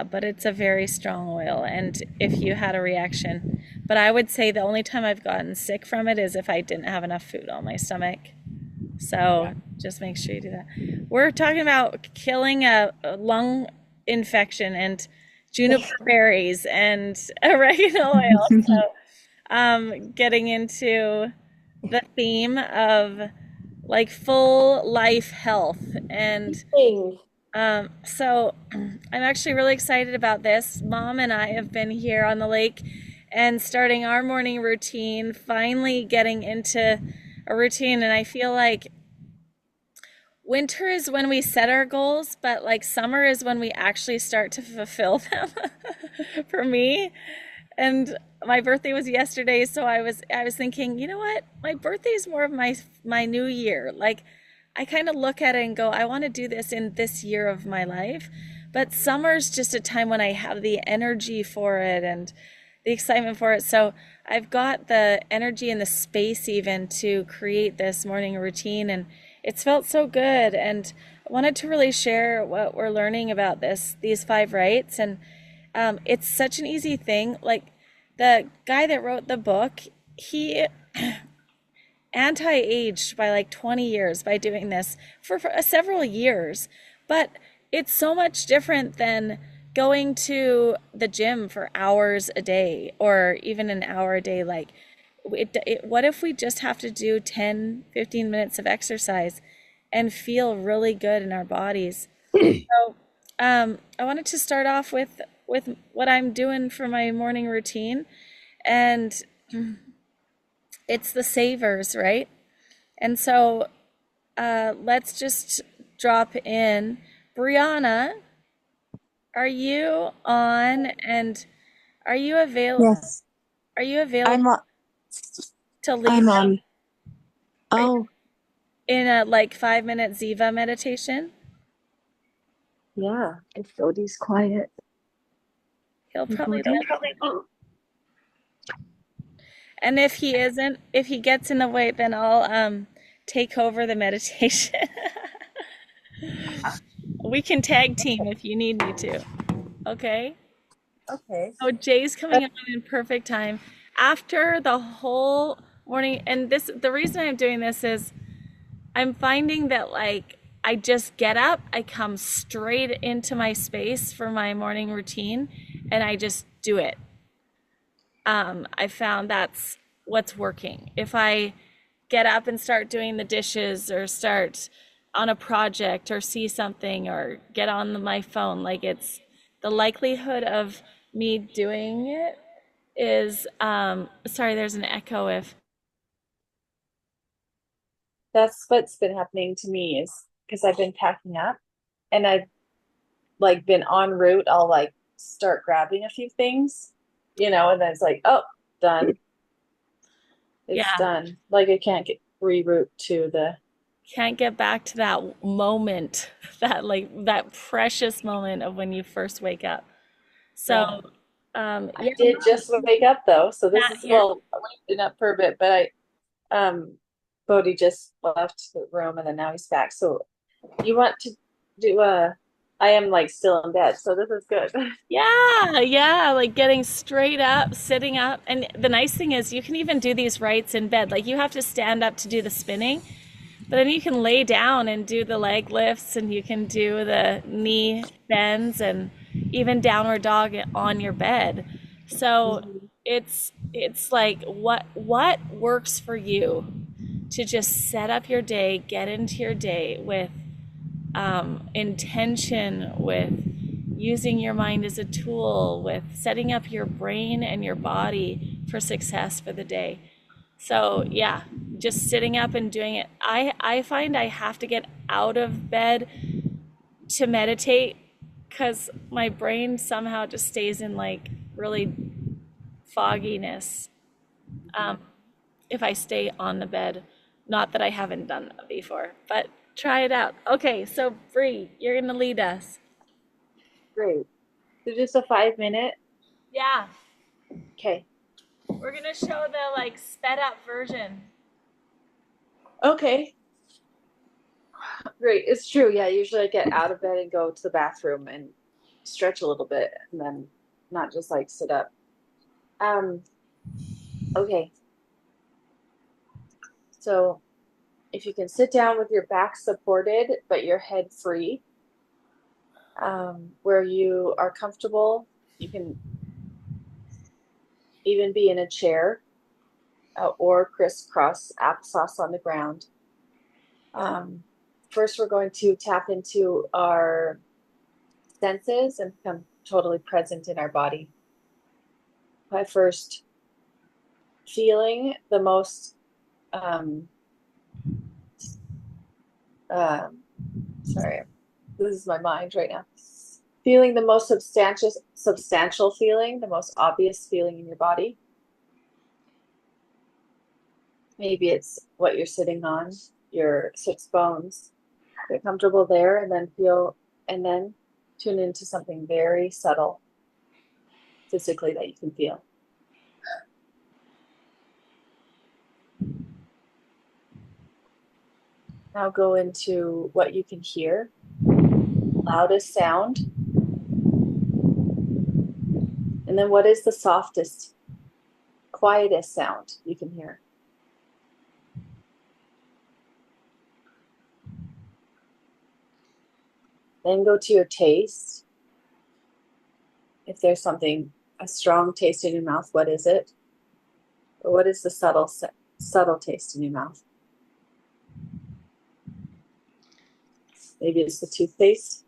but it's a very strong oil. And if you had a reaction, but I would say the only time I've gotten sick from it is if I didn't have enough food on my stomach. So just make sure you do that. We're talking about killing a lung infection and juniper berries and oregano oil. So getting into the theme of like full life health. And Thing. so I'm actually really excited about this. Mom and I have been here on the lake and starting our morning routine, finally getting into a routine. And I feel like winter is when we set our goals, but like summer is when we actually start to fulfill them for me. And my birthday was yesterday, so I was thinking, you know what? My birthday is more of my new year. Like I kind of look at it and go, I want to do this in this year of my life. But summer's just a time when I have the energy for it and the excitement for it. So I've got the energy and the space even to create this morning routine, and it's felt so good. And I wanted to really share what we're learning about these five rights. And it's such an easy thing. Like the guy that wrote the book, he anti-aged by like 20 years by doing this for several years. But it's so much different than going to the gym for hours a day or even an hour a day. Like what if we just have to do 10, 15 minutes of exercise and feel really good in our bodies? So I wanted to start off with what I'm doing for my morning routine, and it's the savers, right? And so let's just drop in. Brianna, are you on? And are you available? Yes, Are you available I'm on. to lead I'm on. Oh, in a like 5 minute Ziva meditation? yeah. If Bodhi's quiet. He'll Hey, probably Bodhi. listen. And if he isn't, if he gets in the way, then I'll take over the meditation. We can tag team if you need me to. Okay. Okay. Oh, Jay's coming on in perfect time after the whole morning. And this, the reason I'm doing this is I'm finding that like I just get up, I come straight into my space for my morning routine, and I just do it. I found that's what's working. If I get up and start doing the dishes or start on a project or see something or get on my phone, like it's the likelihood of me doing it is sorry, there's an echo if That's what's been happening to me is because I've been packing up and I've like been en route. I'll like start grabbing a few things, and then it's like, oh, done. It's yeah, done. Like I can't get reroute to the. can't get back to that moment, that like that precious moment of when you first wake up. Yeah. So I yeah, did just wake up though, so this Matt is here. well, I've been up for a bit, but Bodhi just left the room and then now he's back. So you want to do I am like still in bed, so this is good. Yeah, yeah, like getting straight up, sitting up. And the nice thing is you can even do these rights in bed. Like you have to stand up to do the spinning, but then you can lay down and do the leg lifts and you can do the knee bends and even downward dog on your bed. So Mhm. it's like what works for you to just set up your day, get into your day with intention, with using your mind as a tool, with setting up your brain and your body for success for the day. So, yeah, just sitting up and doing it. I find I have to get out of bed to meditate because my brain somehow just stays in like really fogginess if I stay on the bed. Not that I haven't done that before, but try it out. Okay, so Bree, you're gonna lead us. Great. So just a 5 minute. Yeah, Okay. we're gonna show the like sped up version. Okay. Great. It's true. Yeah, usually I get out of bed and go to the bathroom and stretch a little bit and then not just like sit up. Okay. So if you can sit down with your back supported, but your head free, where you are comfortable, you can even be in a chair or crisscross applesauce on the ground. First, we're going to tap into our senses and become totally present in our body by first feeling the most sorry, this is my mind right now. Feeling the most substantial feeling, the most obvious feeling in your body. Maybe it's what you're sitting on, your sits bones. Get comfortable there and then and then tune into something very subtle physically that you can feel. Now go into what you can hear, loudest sound. And then what is the softest, quietest sound you can hear? Then go to your taste. If there's something, a strong taste in your mouth, what is it? Or what is the subtle taste in your mouth? Maybe it's the toothpaste.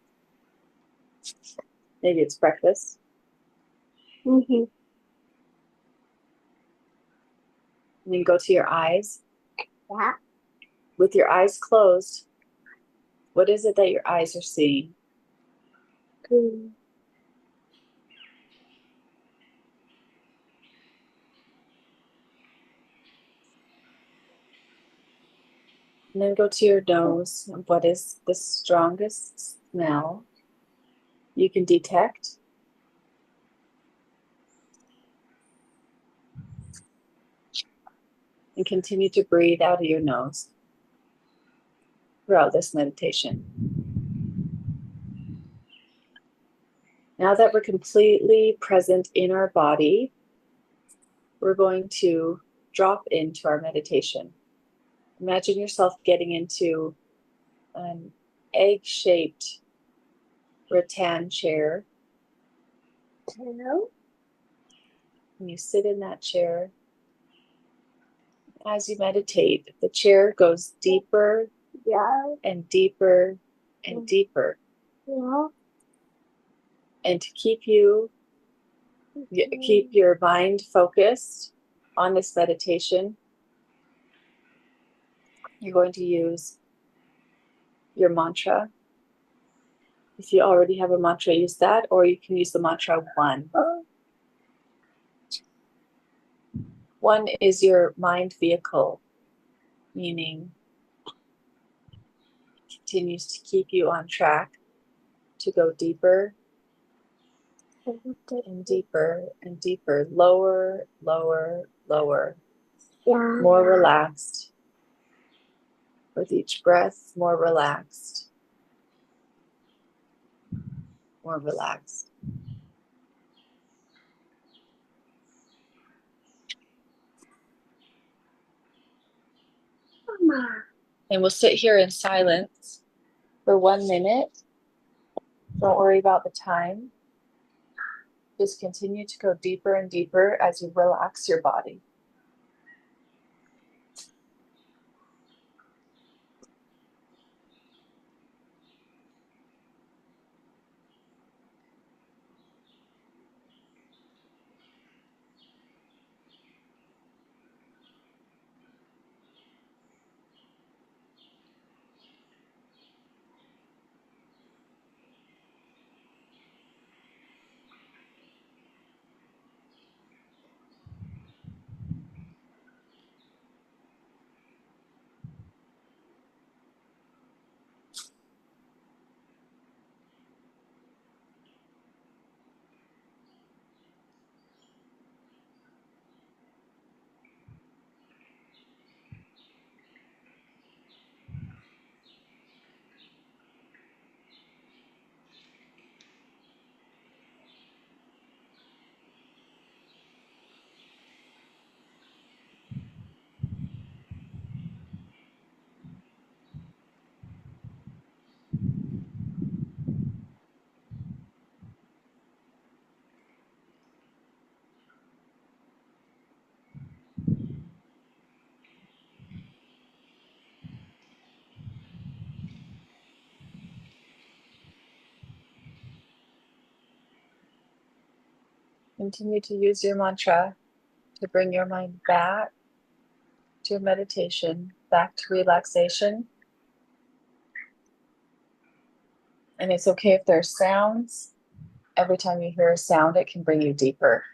Maybe it's breakfast. Mm-hmm. And then go to your eyes. Yeah. With your eyes closed, what is it that your eyes are seeing? Green. And then go to your nose. What is the strongest smell you can detect? And continue to breathe out of your nose throughout this meditation. Now that we're completely present in our body, we're going to drop into our meditation. Imagine yourself getting into an egg-shaped rattan chair. Hello. And you sit in that chair. As you meditate, the chair goes deeper Yeah. and deeper and deeper. Yeah. And to keep your mind focused on this meditation, you're going to use your mantra. If you already have a mantra, use that, or you can use the mantra 1. 1 is your mind vehicle, meaning it continues to keep you on track to go deeper and deeper and deeper, lower, lower, lower, Yeah. more relaxed. With each breath, more relaxed, more relaxed. Mama. And we'll sit here in silence for 1 minute. Don't worry about the time. Just continue to go deeper and deeper as you relax your body. Continue to use your mantra to bring your mind back to meditation, back to relaxation. And it's okay if there's sounds. Every time you hear a sound, it can bring you deeper.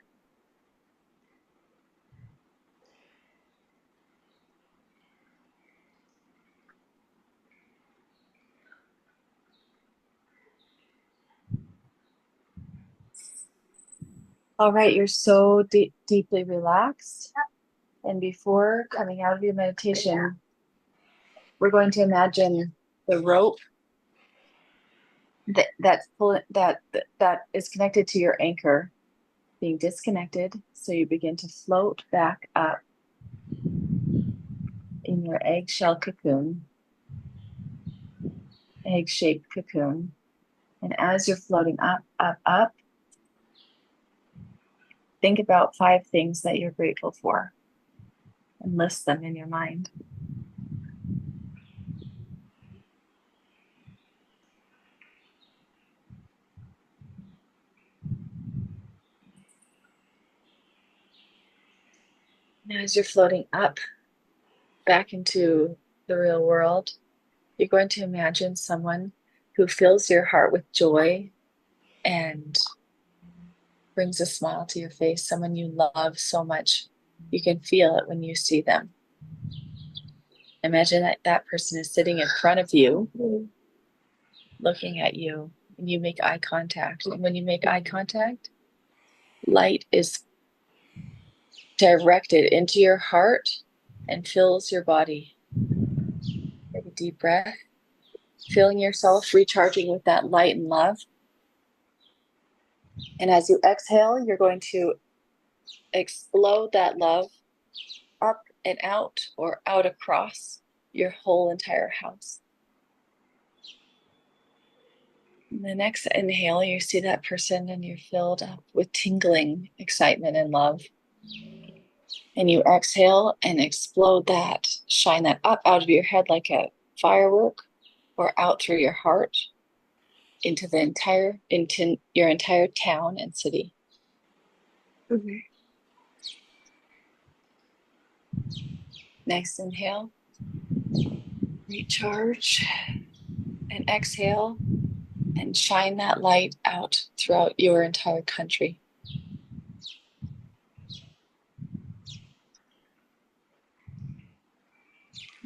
All right, you're so deeply relaxed. And before coming out of your meditation, we're going to imagine the rope that is connected to your anchor being disconnected. So you begin to float back up in your eggshell cocoon, egg-shaped cocoon. And as you're floating up, up, up, think about 5 things that you're grateful for and list them in your mind. And as you're floating up back into the real world, you're going to imagine someone who fills your heart with joy and brings a smile to your face, someone you love so much. You can feel it when you see them. Imagine that that person is sitting in front of you, looking at you, and you make eye contact. And when you make eye contact, light is directed into your heart and fills your body. Take a deep breath, feeling yourself recharging with that light and love. And as you exhale, you're going to explode that love up and out or out across your whole entire house. And the next inhale, you see that person and you're filled up with tingling excitement and love. And you exhale and explode that, shine that up out of your head like a firework or out through your heart into your entire town and city. Mhm. Next inhale, recharge, and exhale and shine that light out throughout your entire country.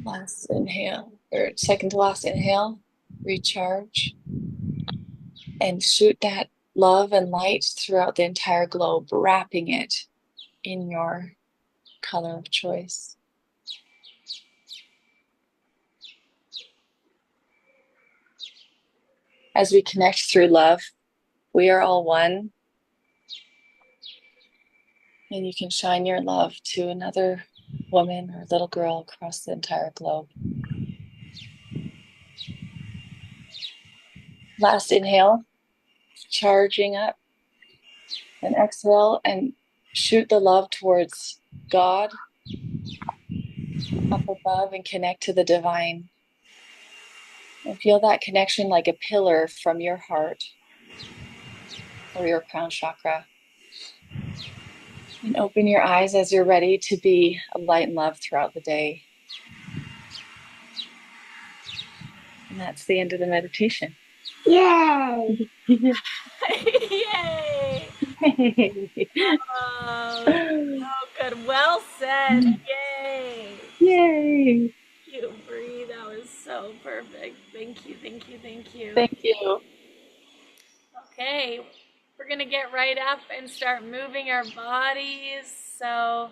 Last inhale, or second to last inhale, recharge and shoot that love and light throughout the entire globe, wrapping it in your color of choice. As we connect through love, we are all one. And you can shine your love to another woman or little girl across the entire globe. Last inhale, charging up, and exhale and shoot the love towards God up above and connect to the divine. And feel that connection like a pillar from your heart or your crown chakra. And open your eyes as you're ready to be a light and love throughout the day. And that's the end of the meditation. Yay! Yay! Yay! Oh, good. Well said. Yay! Yay! You, Bree. That was so perfect. Thank you, thank you, thank you. Thank you. Okay, we're gonna get right up and start moving our bodies. So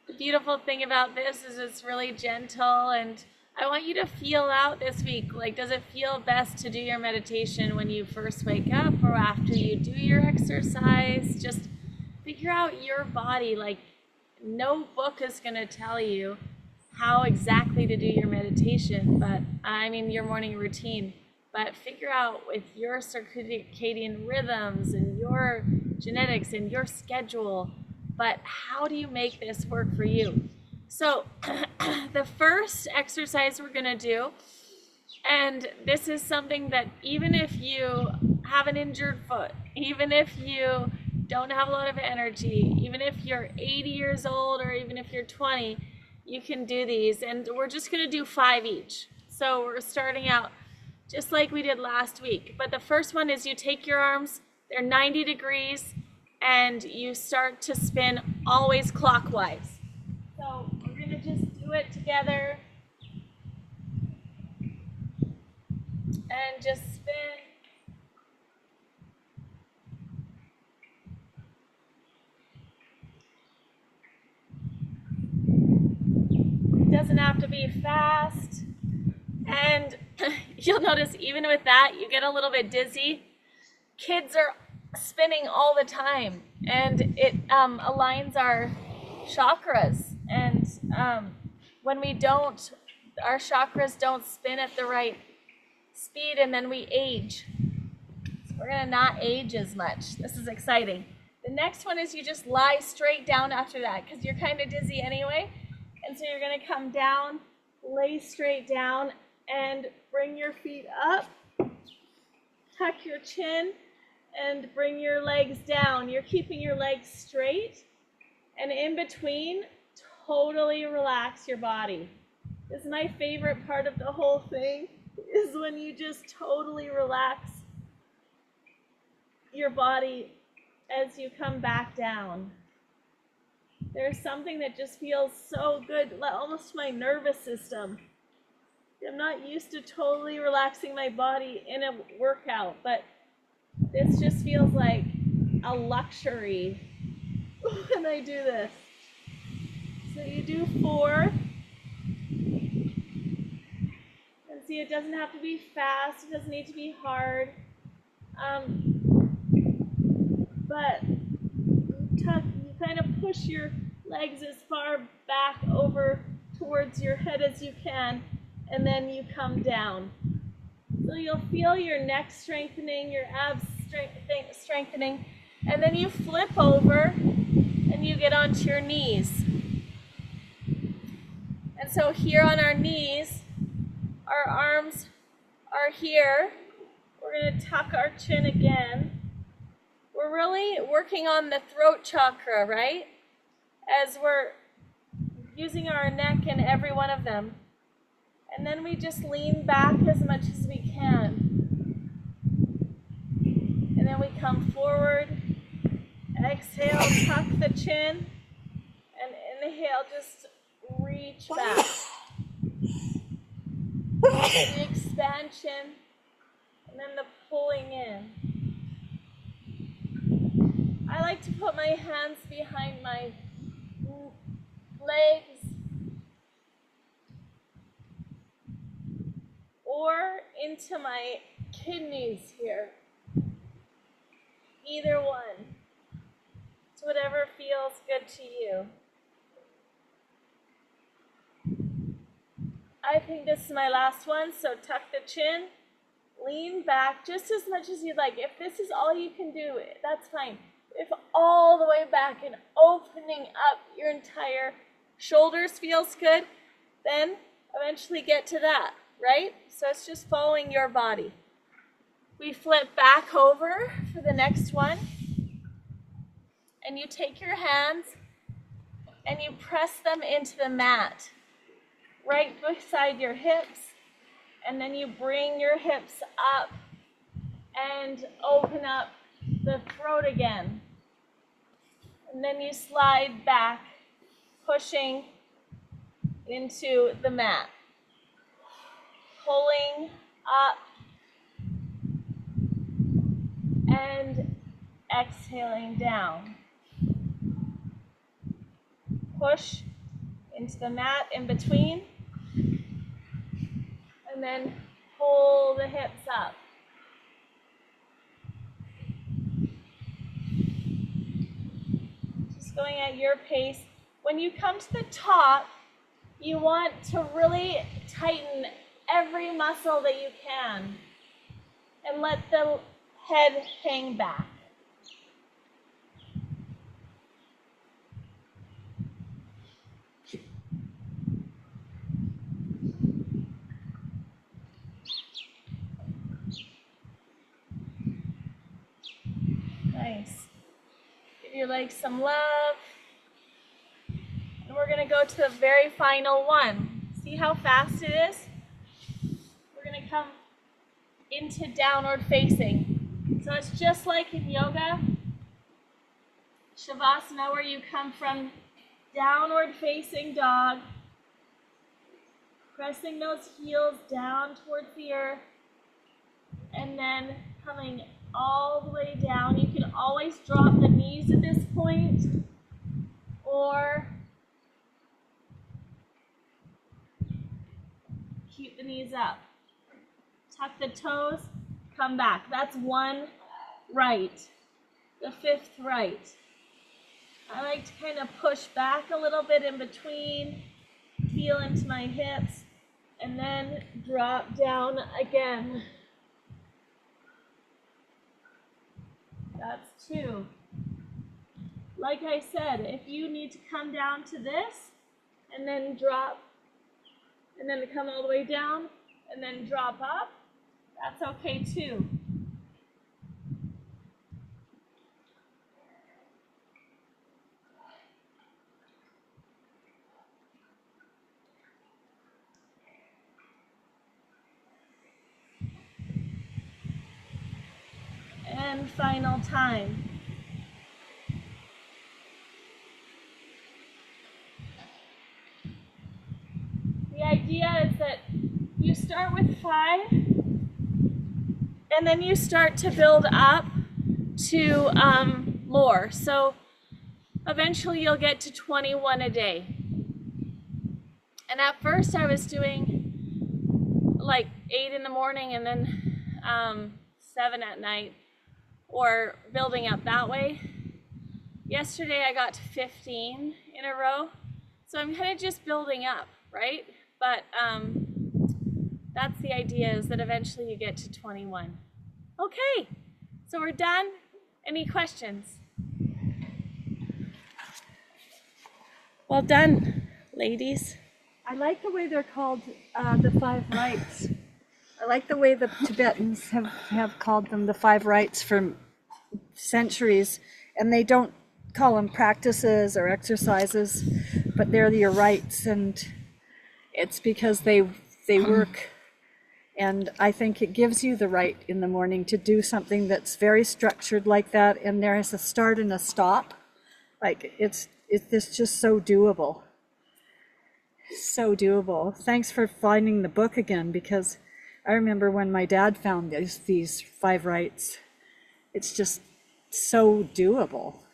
the beautiful thing about this is it's really gentle, and I want you to feel out this week. Like, does it feel best to do your meditation when you first wake up or after you do your exercise? Just figure out your body. Like, no book is gonna tell you how exactly to do your meditation, but I mean your morning routine. But figure out with your circadian rhythms and your genetics and your schedule, but how do you make this work for you? So the first exercise we're gonna do, and this is something that even if you have an injured foot, even if you don't have a lot of energy, even if you're 80 years old or even if you're 20, you can do these. And we're just going to do 5 each. So we're starting out just like we did last week. But the first one is you take your arms, they're 90 degrees, and you start to spin always clockwise. So we're going to just do it together and just spin. It doesn't have to be fast. And you'll notice even with that, you get a little bit dizzy. Kids are spinning all the time, and it aligns our chakras. And when we don't, our chakras don't spin at the right speed, and then we age. So we're gonna not age as much. This is exciting. The next one is you just lie straight down after that because you're kind of dizzy anyway. And so you're gonna come down, lay straight down, and bring your feet up, tuck your chin, and bring your legs down. You're keeping your legs straight, and in between, totally relax your body. This is my favorite part of the whole thing, is when you just totally relax your body as you come back down. There's something that just feels so good, almost my nervous system. I'm not used to totally relaxing my body in a workout, but this just feels like a luxury when I do this. So you do 4. And see, it doesn't have to be fast, it doesn't need to be hard. But you kind of push your legs as far back over towards your head as you can, and then you come down. So you'll feel your neck strengthening, your abs strengthening, and then you flip over and you get onto your knees. And so here on our knees, our arms are here. We're going to tuck our chin again. We're really working on the throat chakra, right? As we're using our neck in every one of them. And then we just lean back as much as we can. And then we come forward. Exhale, tuck the chin. And inhale, just reach back. The expansion. And then the pulling in. I like to put my hands behind my legs or into my kidneys here. Either one. It's whatever feels good to you. I think this is my last one, so tuck the chin, lean back just as much as you'd like. If this is all you can do, that's fine. If all the way back and opening up your entire shoulders feels good, then eventually get to that, right? So it's just following your body. We flip back over for the next one. And you take your hands and you press them into the mat right beside your hips. And then you bring your hips up and open up the throat again. And then you slide back, pushing into the mat. Pulling up and exhaling down. Push into the mat in between. And then pull the hips up. Just going at your pace. When you come to the top, you want to really tighten every muscle that you can and let the head hang back. Nice. your legs some love. And we're going to go to the very final one. See how fast it is? We're going to come into downward facing. So it's just like in yoga, Shavasana, where you come from downward facing dog, pressing those heels down towards the earth, and then coming all the way down. You can always drop the knees at this point, or keep the knees up. Tuck the toes, come back. That's one right. The fifth right. I like to kind of push back a little bit in between, feel into my hips, and then drop down again. That's two. Like I said, if you need to come down to this, and then drop, and then come all the way down, and then drop up, that's okay too. And final time. The idea is that you start with 5, and then you start to build up to more. So eventually you'll get to 21 a day. And at first I was doing like 8 in the morning and then 7 at night, or building up that way. Yesterday I got to 15 in a row. So I'm kind of just building up, right? But that's the idea, is that eventually you get to 21. Okay, so we're done. Any questions? Well done, ladies. I like the way they're called the 5 rites. I like the way the Tibetans have called them the 5 rites for centuries, and they don't call them practices or exercises, but they're your rites, and it's because they work. And I think it gives you the right in the morning to do something that's very structured like that, and there is a start and a stop. Like it's just so doable. So doable. Thanks for finding the book again, because I remember when my dad found these 5 rites. It's just so doable,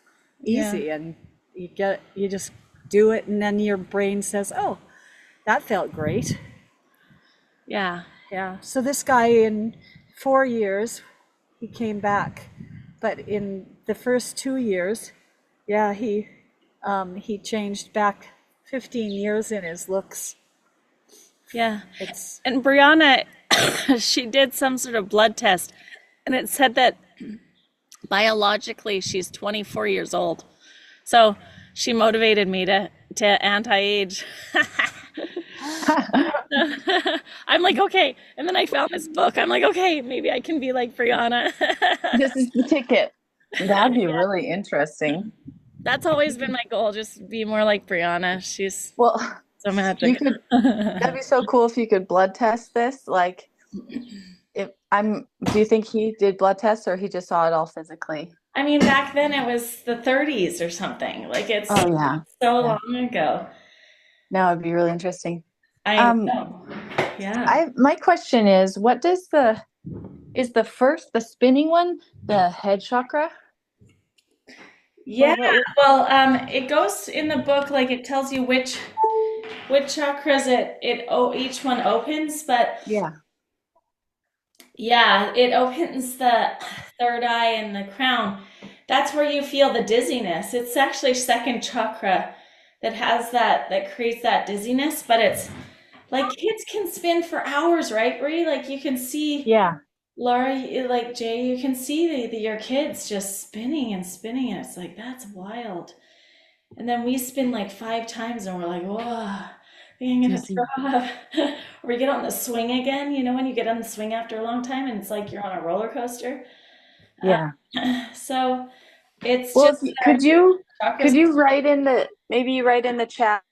easy, yeah. And you just do it, and then your brain says, "Oh, that felt great." Yeah. Yeah. So this guy, in 4 years, he came back, but in the first 2 years, yeah, he changed back 15 years in his looks. Yeah. And Brianna, she did some sort of blood test, and it said that biologically she's 24 years old. So she motivated me to anti-age. I'm like, okay. And then I found this book. I'm like, okay, maybe I can be like Brianna. This is the ticket. That'd be really interesting. That's always been my goal, just be more like Brianna. She's so magic. That'd be so cool if you could blood test this. Like, do you think he did blood tests, or he just saw it all physically? I mean, back then it was the 30s or something. Like, it's so long ago. No, it'd be really interesting. I know. Yeah. My question is, what does the spinning one, the head chakra? Yeah. Well, it goes in the book, like it tells you which chakras each one opens, but it opens the third eye and the crown. That's where you feel the dizziness. It's actually second chakra that has that creates that dizziness, but it's like kids can spin for hours, right, Brie? Like you can see, Laura, like Jay, you can see your kids just spinning and spinning, and it's like, that's wild. And then we spin like 5 times, and we're like, whoa, I think I'm gonna stop. Or we get on the swing again. You know, when you get on the swing after a long time, and it's like you're on a roller coaster. Yeah. So It's Well, just if you, chakras. could you write in the maybe write in the chat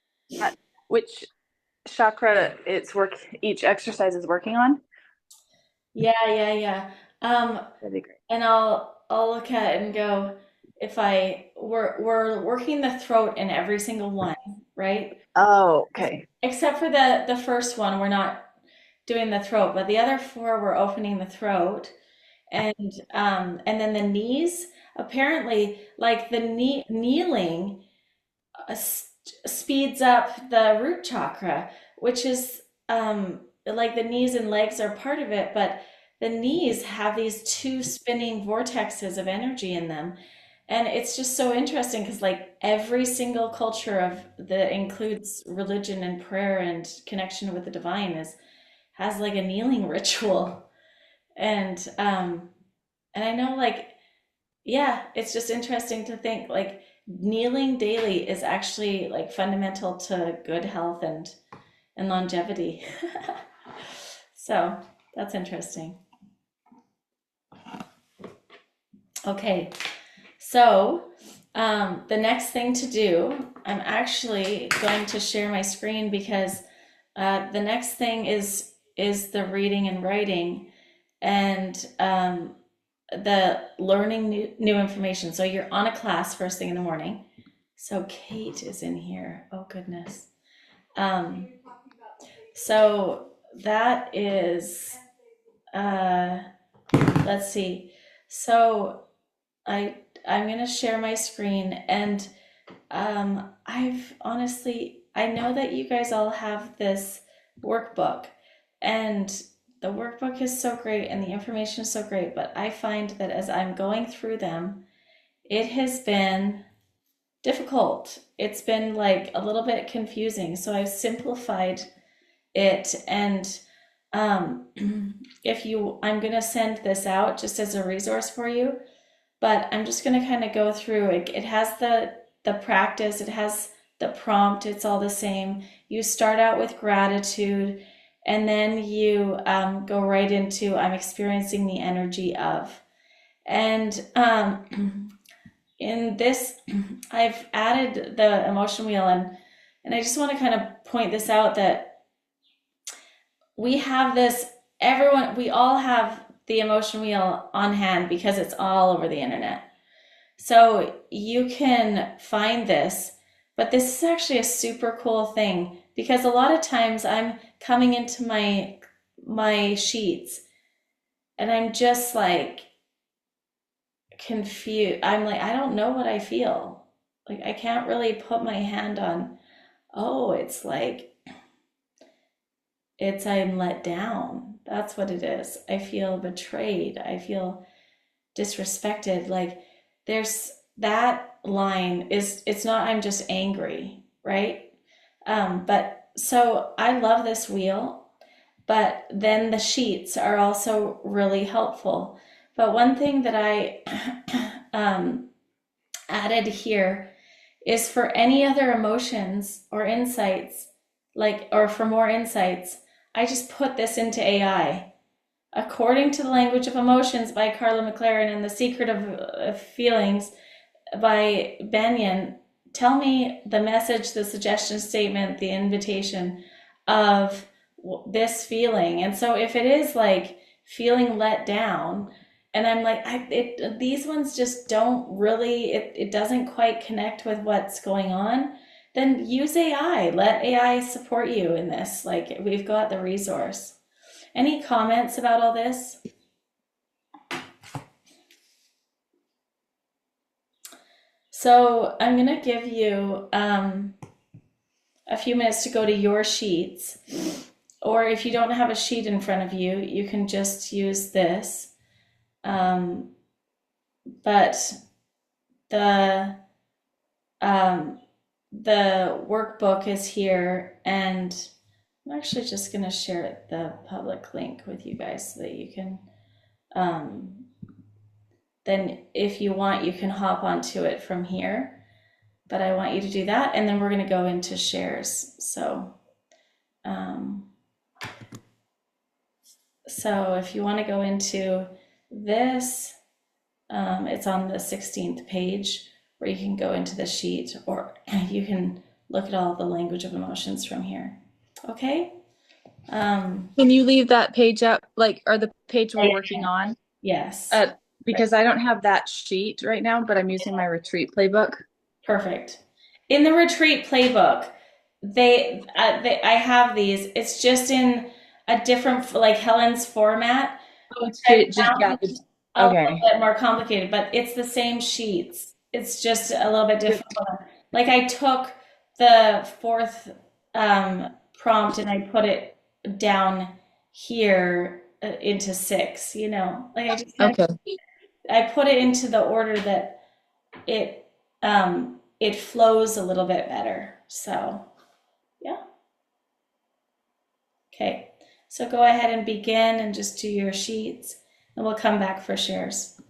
which chakra each exercise is working on? Yeah. That'd be great. And I'll look at it and go, if we're working the throat in every single one, right? Oh, okay. Except for the first one, we're not doing the throat, but the other four we're opening the throat. And then the knees, apparently, like the kneeling speeds up the root chakra, which is like the knees and legs are part of it, but the knees have these two spinning vortexes of energy in them. And it's just so interesting because like every single culture of that includes religion and prayer and connection with the divine is has like a kneeling ritual. And and I know like yeah, it's just interesting to think like kneeling daily is actually like fundamental to good health and longevity. So that's interesting. Okay, so the next thing to do, I'm actually going to share my screen because the next thing is the reading and writing and the learning new information. So you're on a class first thing in the morning. So Kate is in here. Oh goodness. So that is let's see. So I'm gonna share my screen and I've honestly I know that you guys all have this workbook and the workbook is so great and the information is so great, but I find that as I'm going through them, it has been difficult. It's been like a little bit confusing. So I've simplified it and um, I'm going to send this out just as a resource for you, but I'm just going to kind of go through it. It has the practice, it has the prompt, it's all the same. You start out with gratitude and then you go right into I'm experiencing the energy of. And in this, I've added the emotion wheel and I just want to kind of point this out that we have this, we all have the emotion wheel on hand because it's all over the internet. So you can find this, but this is actually a super cool thing because a lot of times I'm coming into my sheets and I'm just like confused. I'm like, I don't know what I feel. Like I can't really put my hand on, oh, it's like I'm let down. That's what it is. I feel betrayed. I feel disrespected. Like there's that line is it's not I'm just angry, right? But so I love this wheel, but then the sheets are also really helpful. But one thing that I added here is for any other emotions or insights, like, or for more insights, I just put this into AI. According to the Language of Emotions by Carla McLaren and The Secret of Feelings by Benyon, tell me the message, the suggestion statement, the invitation of this feeling. And so if it is like feeling let down, and I'm like, these ones just don't really, it doesn't quite connect with what's going on, then use AI. Let AI support you in this. Like we've got the resource. Any comments about all this? So I'm going to give you a few minutes to go to your sheets. Or if you don't have a sheet in front of you, you can just use this. But the workbook is here, and I'm actually just going to share the public link with you guys so that you can then if you want you can hop onto it from here, but I want you to do that and then we're going to go into shares. So so if you want to go into this, It's on the 16th page where you can go into the sheet, or you can look at all the language of emotions from here. Okay? Can you leave that page up, like, or the page we're working on? Yes. Because I don't have that sheet right now, but I'm using my retreat playbook. Perfect. In the retreat playbook, I have these. It's just in a different, like Helen's format. Oh, it's I just, yeah. found it a little Okay. bit more complicated, but it's the same sheets. It's just a little bit different. Like I took the fourth prompt and I put it down here into 6. You know, like I just Okay. I put it into the order that it flows a little bit better. So yeah. Okay. So go ahead and begin and just do your sheets, and we'll come back for shares.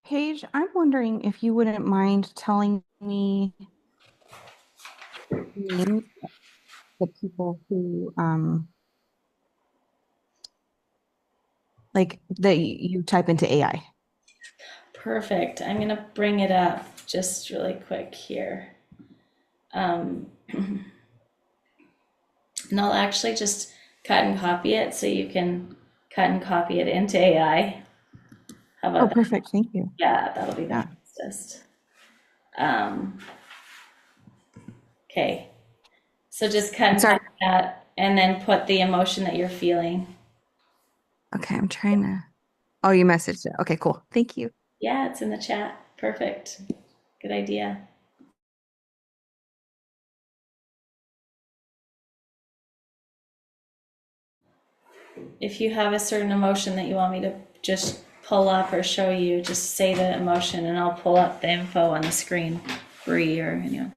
Paige, I'm wondering if you wouldn't mind telling me names of the people who, like that you type into AI. Perfect. I'm going to bring it up just really quick here. And I'll actually just cut and copy it so you can cut and copy it into AI. How about Oh, that? perfect. Thank you. Yeah, that'll be the Yeah. fastest. Okay. So just cut and Sorry. copy that and then put the emotion that you're feeling. Okay, I'm trying to. Oh, you messaged it. Okay, cool. Thank you. Yeah, it's in the chat. Perfect. Good idea. If you have a certain emotion that you want me to just pull up or show you, just say the emotion and I'll pull up the info on the screen for you or anyone.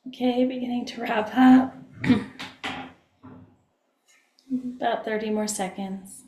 Okay, beginning to wrap up. About 30 more seconds.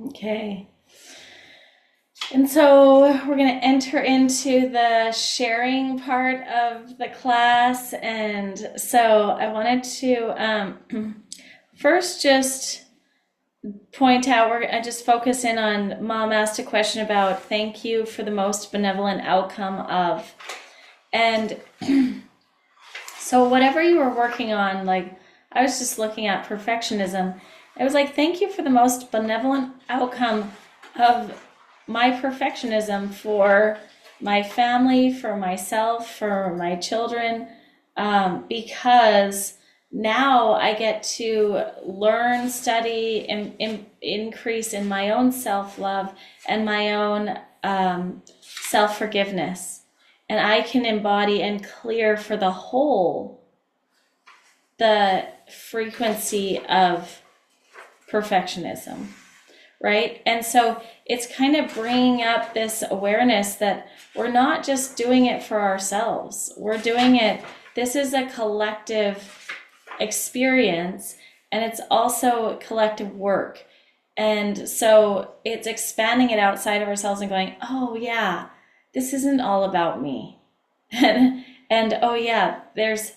Okay. And so we're going to enter into the sharing part of the class. And so I wanted to first just point out, we're going to just focus in on Mom asked a question about thank you for the most benevolent outcome of. And so whatever you were working on, like I was just looking at perfectionism. I was like, thank you for the most benevolent outcome of my perfectionism for my family, for myself, for my children, because now I get to learn, study, and increase in my own self-love and my own self-forgiveness. And I can embody and clear for the whole the frequency of perfectionism, right? And so it's kind of bringing up this awareness that we're not just doing it for ourselves. We're doing it, this is a collective experience, and it's also collective work. And so it's expanding it outside of ourselves and going, oh yeah, this isn't all about me. and oh yeah, this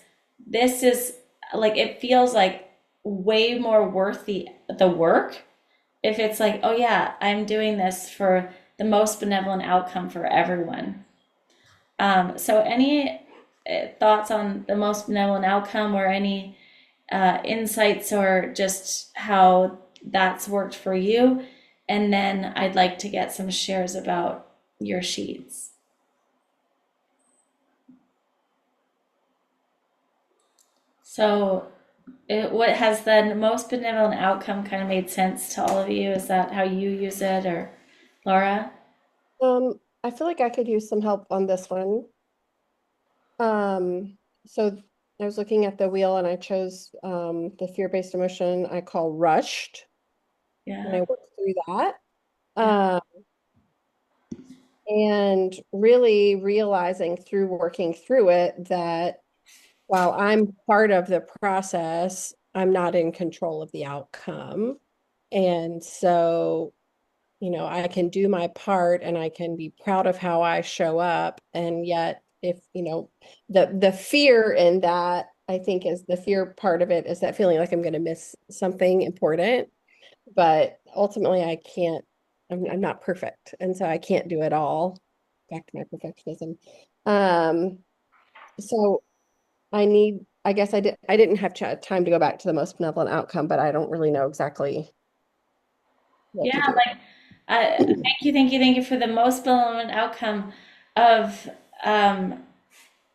is like, it feels like way more worth the work if it's like, oh yeah, I'm doing this for the most benevolent outcome for everyone. So any thoughts on the most benevolent outcome, or any insights, or just how that's worked for you? And then I'd like to get some shares about your sheets. So what has the most benevolent outcome kind of made sense to all of you? Is that how you use it, or Laura? I feel like I could use some help on this one. So I was looking at the wheel and I chose the fear-based emotion I call rushed, and I Yeah. worked through that. And really realizing through working through it that while I'm part of the process, I'm not in control of the outcome. And so, I can do my part and I can be proud of how I show up. And yet, if, the fear in that, I think, is the fear part of it, is that feeling like I'm going to miss something important. But ultimately, I can't, I'm not perfect. And so I can't do it all. Back to my perfectionism. So I guess I didn't have time to go back to the most benevolent outcome, but I don't really know exactly what to Yeah, do. like thank you for the most benevolent outcome of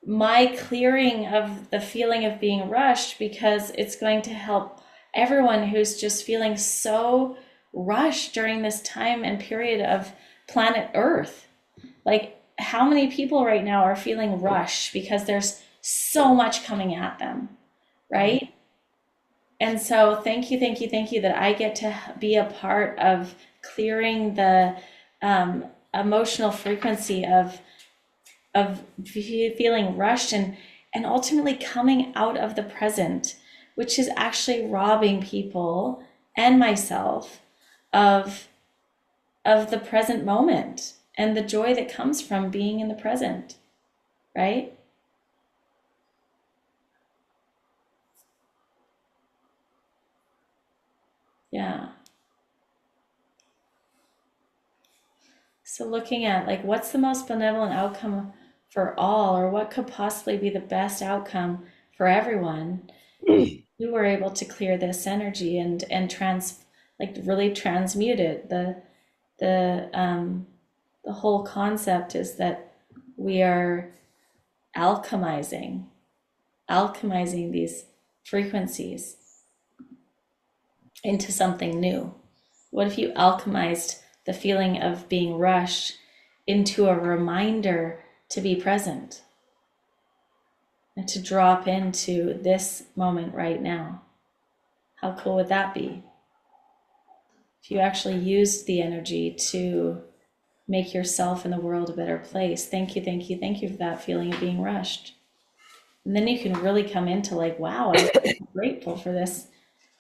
my clearing of the feeling of being rushed, because it's going to help everyone who's just feeling so rushed during this time and period of planet Earth. Like, how many people right now are feeling rushed because there's so much coming at them, right? And so thank you that I get to be a part of clearing the emotional frequency of feeling rushed, and ultimately coming out of the present, which is actually robbing people and myself of of the present moment and the joy that comes from being in the present, right? Yeah. So looking at like what's the most benevolent outcome for all, or what could possibly be the best outcome for everyone, we were able to clear this energy and really transmute it. The whole concept is that we are alchemizing these frequencies into something new. What if you alchemized the feeling of being rushed into a reminder to be present and to drop into this moment right now? How cool would that be? If you actually used the energy to make yourself and the world a better place. Thank you, thank you, thank you for that feeling of being rushed. And then you can really come into like, wow, I'm grateful for this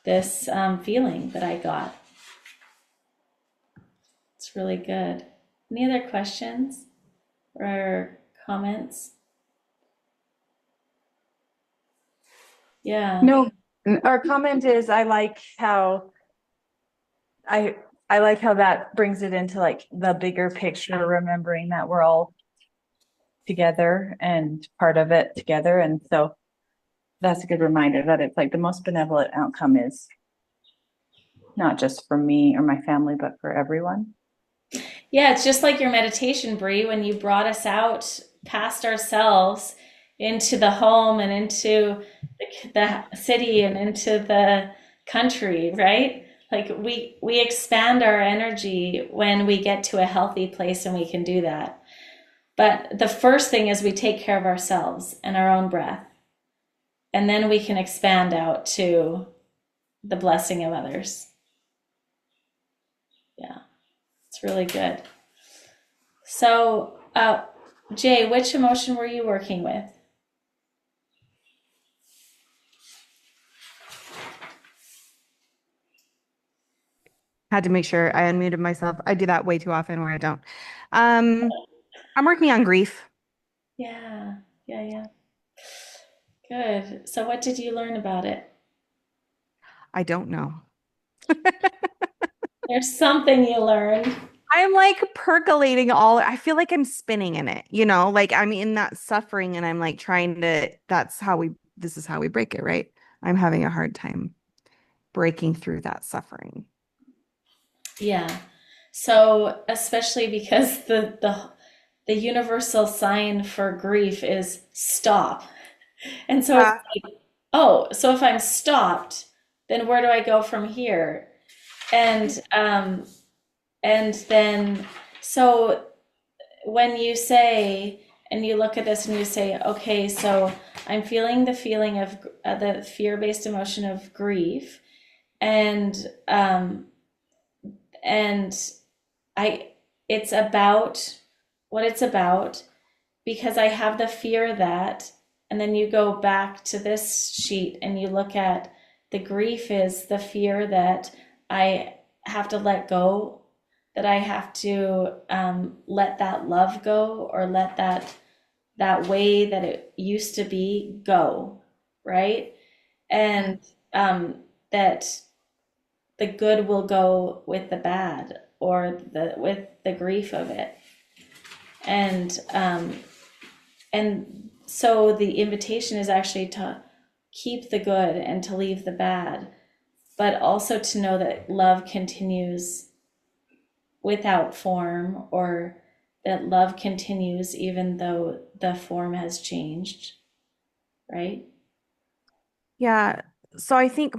feeling that I got. It's really good. Any other questions or comments? Yeah. No, our comment is I like how I like how that brings it into like the bigger picture, remembering that we're all together and part of it together. And so that's a good reminder that it's like the most benevolent outcome is not just for me or my family, but for everyone. Yeah, it's just like your meditation, Bree, when you brought us out past ourselves into the home and into the city and into the country, right? Like we expand our energy when we get to a healthy place, and we can do that. But the first thing is we take care of ourselves and our own breath. And then we can expand out to the blessing of others. Yeah, it's really good. So, Jay, which emotion were you working with? Had to make sure I unmuted myself. I do that way too often where I don't. I'm working on grief. Yeah, yeah, yeah. Good. So, what did you learn about it? I don't know. There's something you learned. I'm like percolating I feel like I'm spinning in it, like I'm in that suffering and I'm like this is how we break it, right? I'm having a hard time breaking through that suffering. Yeah. So, especially because the universal sign for grief is stop. And so it's like, oh, so if I'm stopped, then where do I go from here? And then so when you say and you look at this and you say, okay, so I'm feeling the feeling of the fear-based emotion of grief, and and I it's about what it's about, because I have the fear that, and then you go back to this sheet and you look at the grief is the fear that I have to let go, that I have to let that love go, or let that way that it used to be go, right? And that the good will go with the bad, or with the grief of it. And so the invitation is actually to keep the good and to leave the bad, but also to know that love continues without form, or that love continues even though the form has changed, right? Yeah. So I think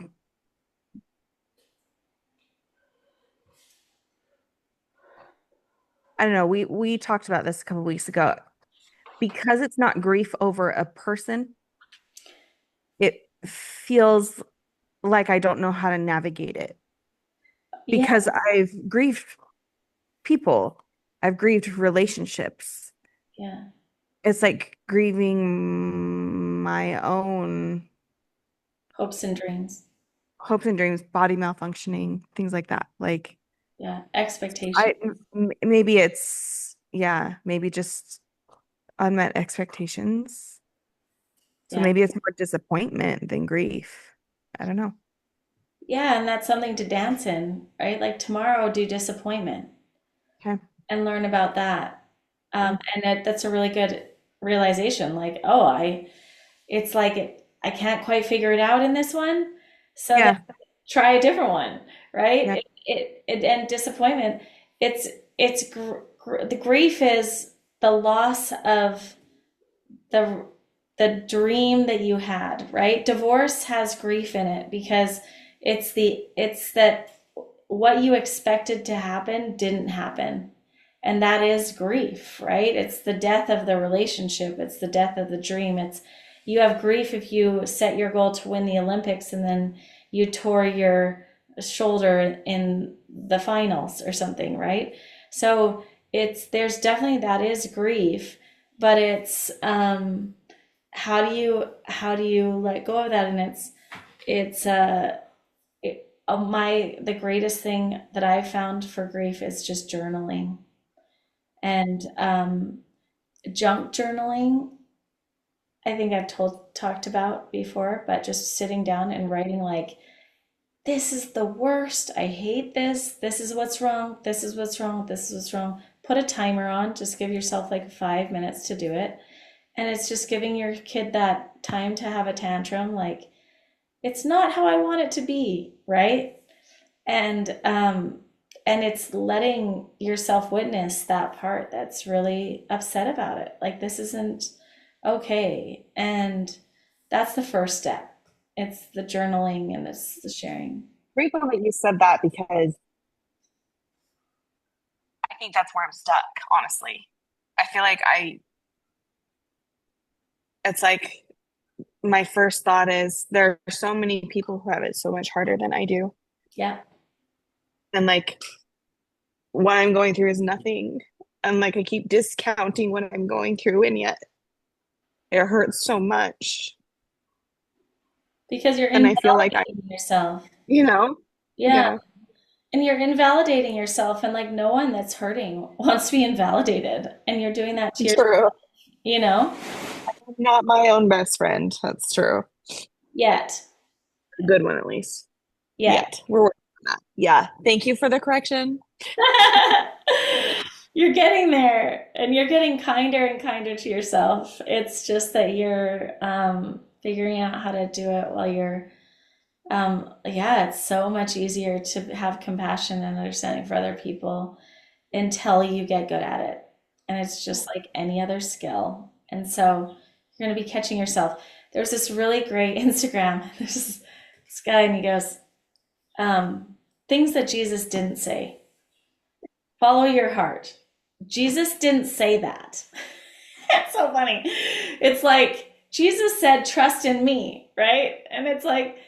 I don't know, we talked about this a couple weeks ago. Because it's not grief over a person, it feels like I don't know how to navigate it. Yeah, Because I've grieved people, I've grieved relationships. yeah. It's like grieving my own Hopes and dreams. hopes and dreams, body malfunctioning, things like that. Like Yeah, expectation. Maybe it's, yeah, maybe just unmet expectations. So Yeah. maybe it's more disappointment than grief. I don't know. Yeah, and that's something to dance in, right? Like tomorrow, do disappointment Okay. and learn about that. That's a really good realization. Like, oh, it's like I can't quite figure it out in this one, so then Yeah. try a different one, right? Yeah. And disappointment. The grief is the loss of the the dream that you had, right? Divorce has grief in it because it's that what you expected to happen didn't happen. And that is grief, right? It's the death of the relationship, it's the death of the dream. It's you have grief if you set your goal to win the Olympics and then you tore your shoulder in the finals or something, right? So there's definitely that is grief, but it's how do you let go of that? And it's the greatest thing that I've found for grief is just journaling and junk journaling. I think I've talked about before, but just sitting down and writing like, this is the worst. I hate this. This is what's wrong. This is what's wrong. This is what's wrong. Put a timer on. Just give yourself like 5 minutes to do it. And it's just giving your kid that time to have a tantrum. Like, it's not how I want it to be, right? And it's letting yourself witness that part that's really upset about it. Like, this isn't okay. And that's the first step. It's the journaling and it's the sharing. Grateful that you said that because I think that's where I'm stuck, honestly. I feel like it's like my first thought is there are so many people who have it so much harder than I do. Yeah. And like what I'm going through is nothing. And like I keep discounting what I'm going through, and yet it hurts so much. Because you're And I feel like invalidating yourself. Yeah. Yeah. And you're invalidating yourself, and like no one that's hurting wants to be invalidated. And you're doing that to yourself, True. you know? I'm not my own best friend. That's true. Yet. A good one, at least. Yet. We're working on that. Yeah. Thank you for the correction. You're getting there and you're getting kinder and kinder to yourself. It's just that you're figuring out how to do it while you're yeah, it's so much easier to have compassion and understanding for other people until you get good at it. And it's just like any other skill. And so you're going to be catching yourself. There's this really great Instagram. There's this guy, and he goes, things that Jesus didn't say. Follow your heart. Jesus didn't say that. It's so funny. It's like Jesus said, trust in me, right? And it's like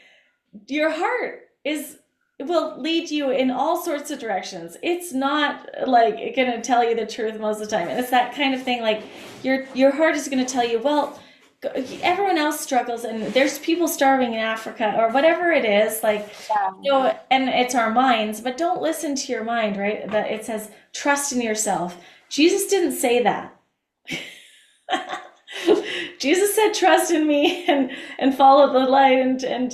your heart will lead you in all sorts of directions. It's not like it's going to tell you the truth most of the time. And it's that kind of thing. Like your heart is going to tell you, well, everyone else struggles and there's people starving in Africa or whatever it is, like, and it's our minds, but don't listen to your mind, right? That it says trust in yourself. Jesus didn't say that. Jesus said trust in me and follow the light and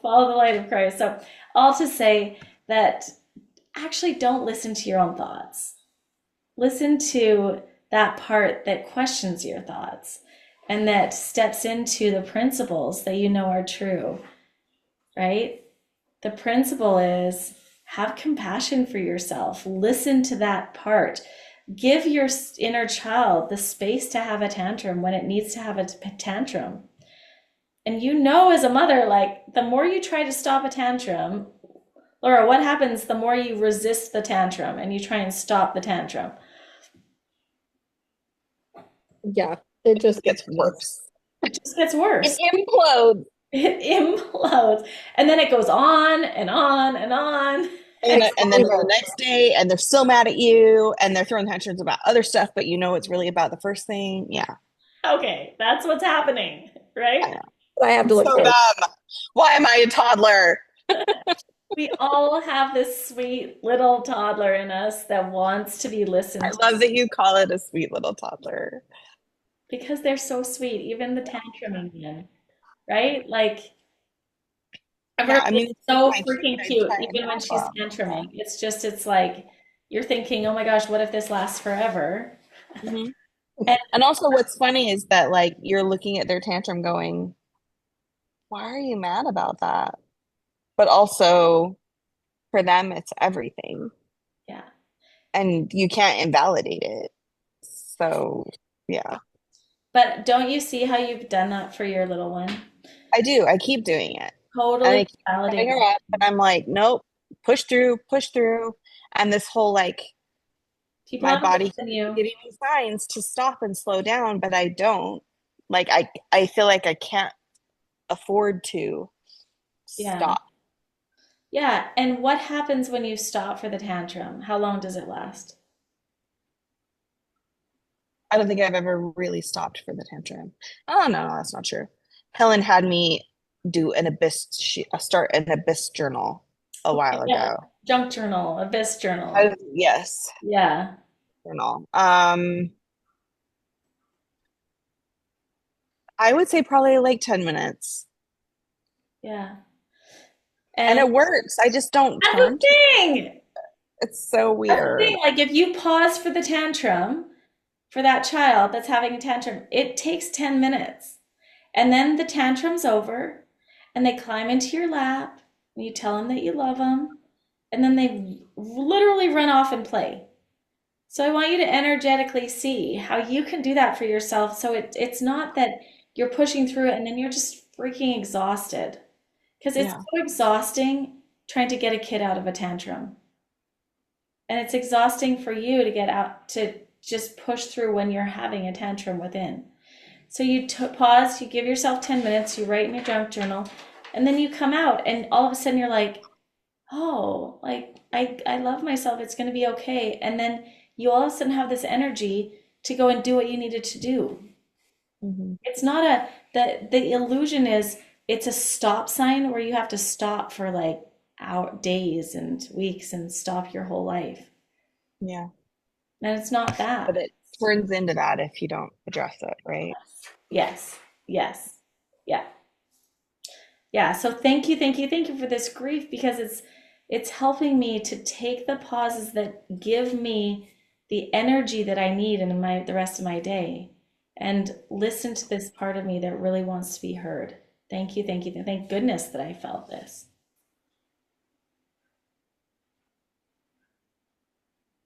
follow the light of Christ. So all to say that actually don't listen to your own thoughts. Listen to that part that questions your thoughts and that steps into the principles that you know are true, right? The principle is have compassion for yourself. Listen to that part. Give your inner child the space to have a tantrum when it needs to have a tantrum. And as a mother, like the more you try to stop a tantrum, Laura, what happens the more you resist the tantrum and you try and stop the tantrum? Yeah, it just gets worse. It just gets worse. It implodes. It implodes. And then it goes on and on and on. And then the next day, and they're still mad at you, and they're throwing tantrums about other stuff, but it's really about the first thing. Yeah. Okay, that's what's happening, right? I have to look so dumb. Why am I a toddler? We all have this sweet little toddler in us that wants to be I listened to love that you call it a sweet little toddler. because they're so sweet, even the tantruming one, right? Like, Yeah, I everybody's mean, it's so my kid. freaking I cute, try and even when help she's them. tantruming. It's like you're thinking, oh my gosh, what if this lasts forever? Hmm. And And also, what's funny is that like you're looking at their tantrum, going, "Why are you mad about that?" But also, for them, it's everything, yeah, and you can't invalidate it. So, yeah, but don't you see how you've done that for your little one? I do. I keep doing it, and I Totally keep showing validated. her up, but I'm like, "Nope, push through, push through." And this whole like People my have body faith in keeps you. giving me signs to stop and slow down, but I don't. Like I feel like I can't afford to Yeah. stop. Yeah. And what happens when you stop for the tantrum? How long does it last? I don't think I've ever really stopped for the tantrum. Oh no, no, that's not true. Helen had me do an start an abyss journal a while Yeah. ago. Junk journal, abyss journal. Yes, Yeah. journal. I would say probably like 10 minutes. Yeah. And And it works. I just don't that's the turn to it. thing. It's so That's the weird. thing. Like if you pause for the tantrum, for that child that's having a tantrum, it takes 10 minutes. And then the tantrum's over, and they climb into your lap, and you tell them that you love them, and then they literally run off and play. So I want you to energetically see how you can do that for yourself. So it's not that you're pushing through it and then you're just freaking exhausted. Because it's Yeah. so exhausting trying to get a kid out of a tantrum. And it's exhausting for you to get out to just push through when you're having a tantrum within. So you pause, you give yourself 10 minutes, you write in your junk journal, and then you come out, and all of a sudden you're like, oh, like I love myself. It's going to be okay. And then you all of a sudden have this energy to go and do what you needed to do. Hmm. It's not the illusion is it's a stop sign where you have to stop for like days and weeks and stop your whole life. Yeah. And it's not But that. it turns into that if you don't address it, right? Yes. Yes. Yeah. Yeah. So thank you, thank you, thank you for this grief because it's helping me to take the pauses that give me the energy that I need in the rest of my day and listen to this part of me that really wants to be heard. Thank you, thank you, thank goodness that I felt this.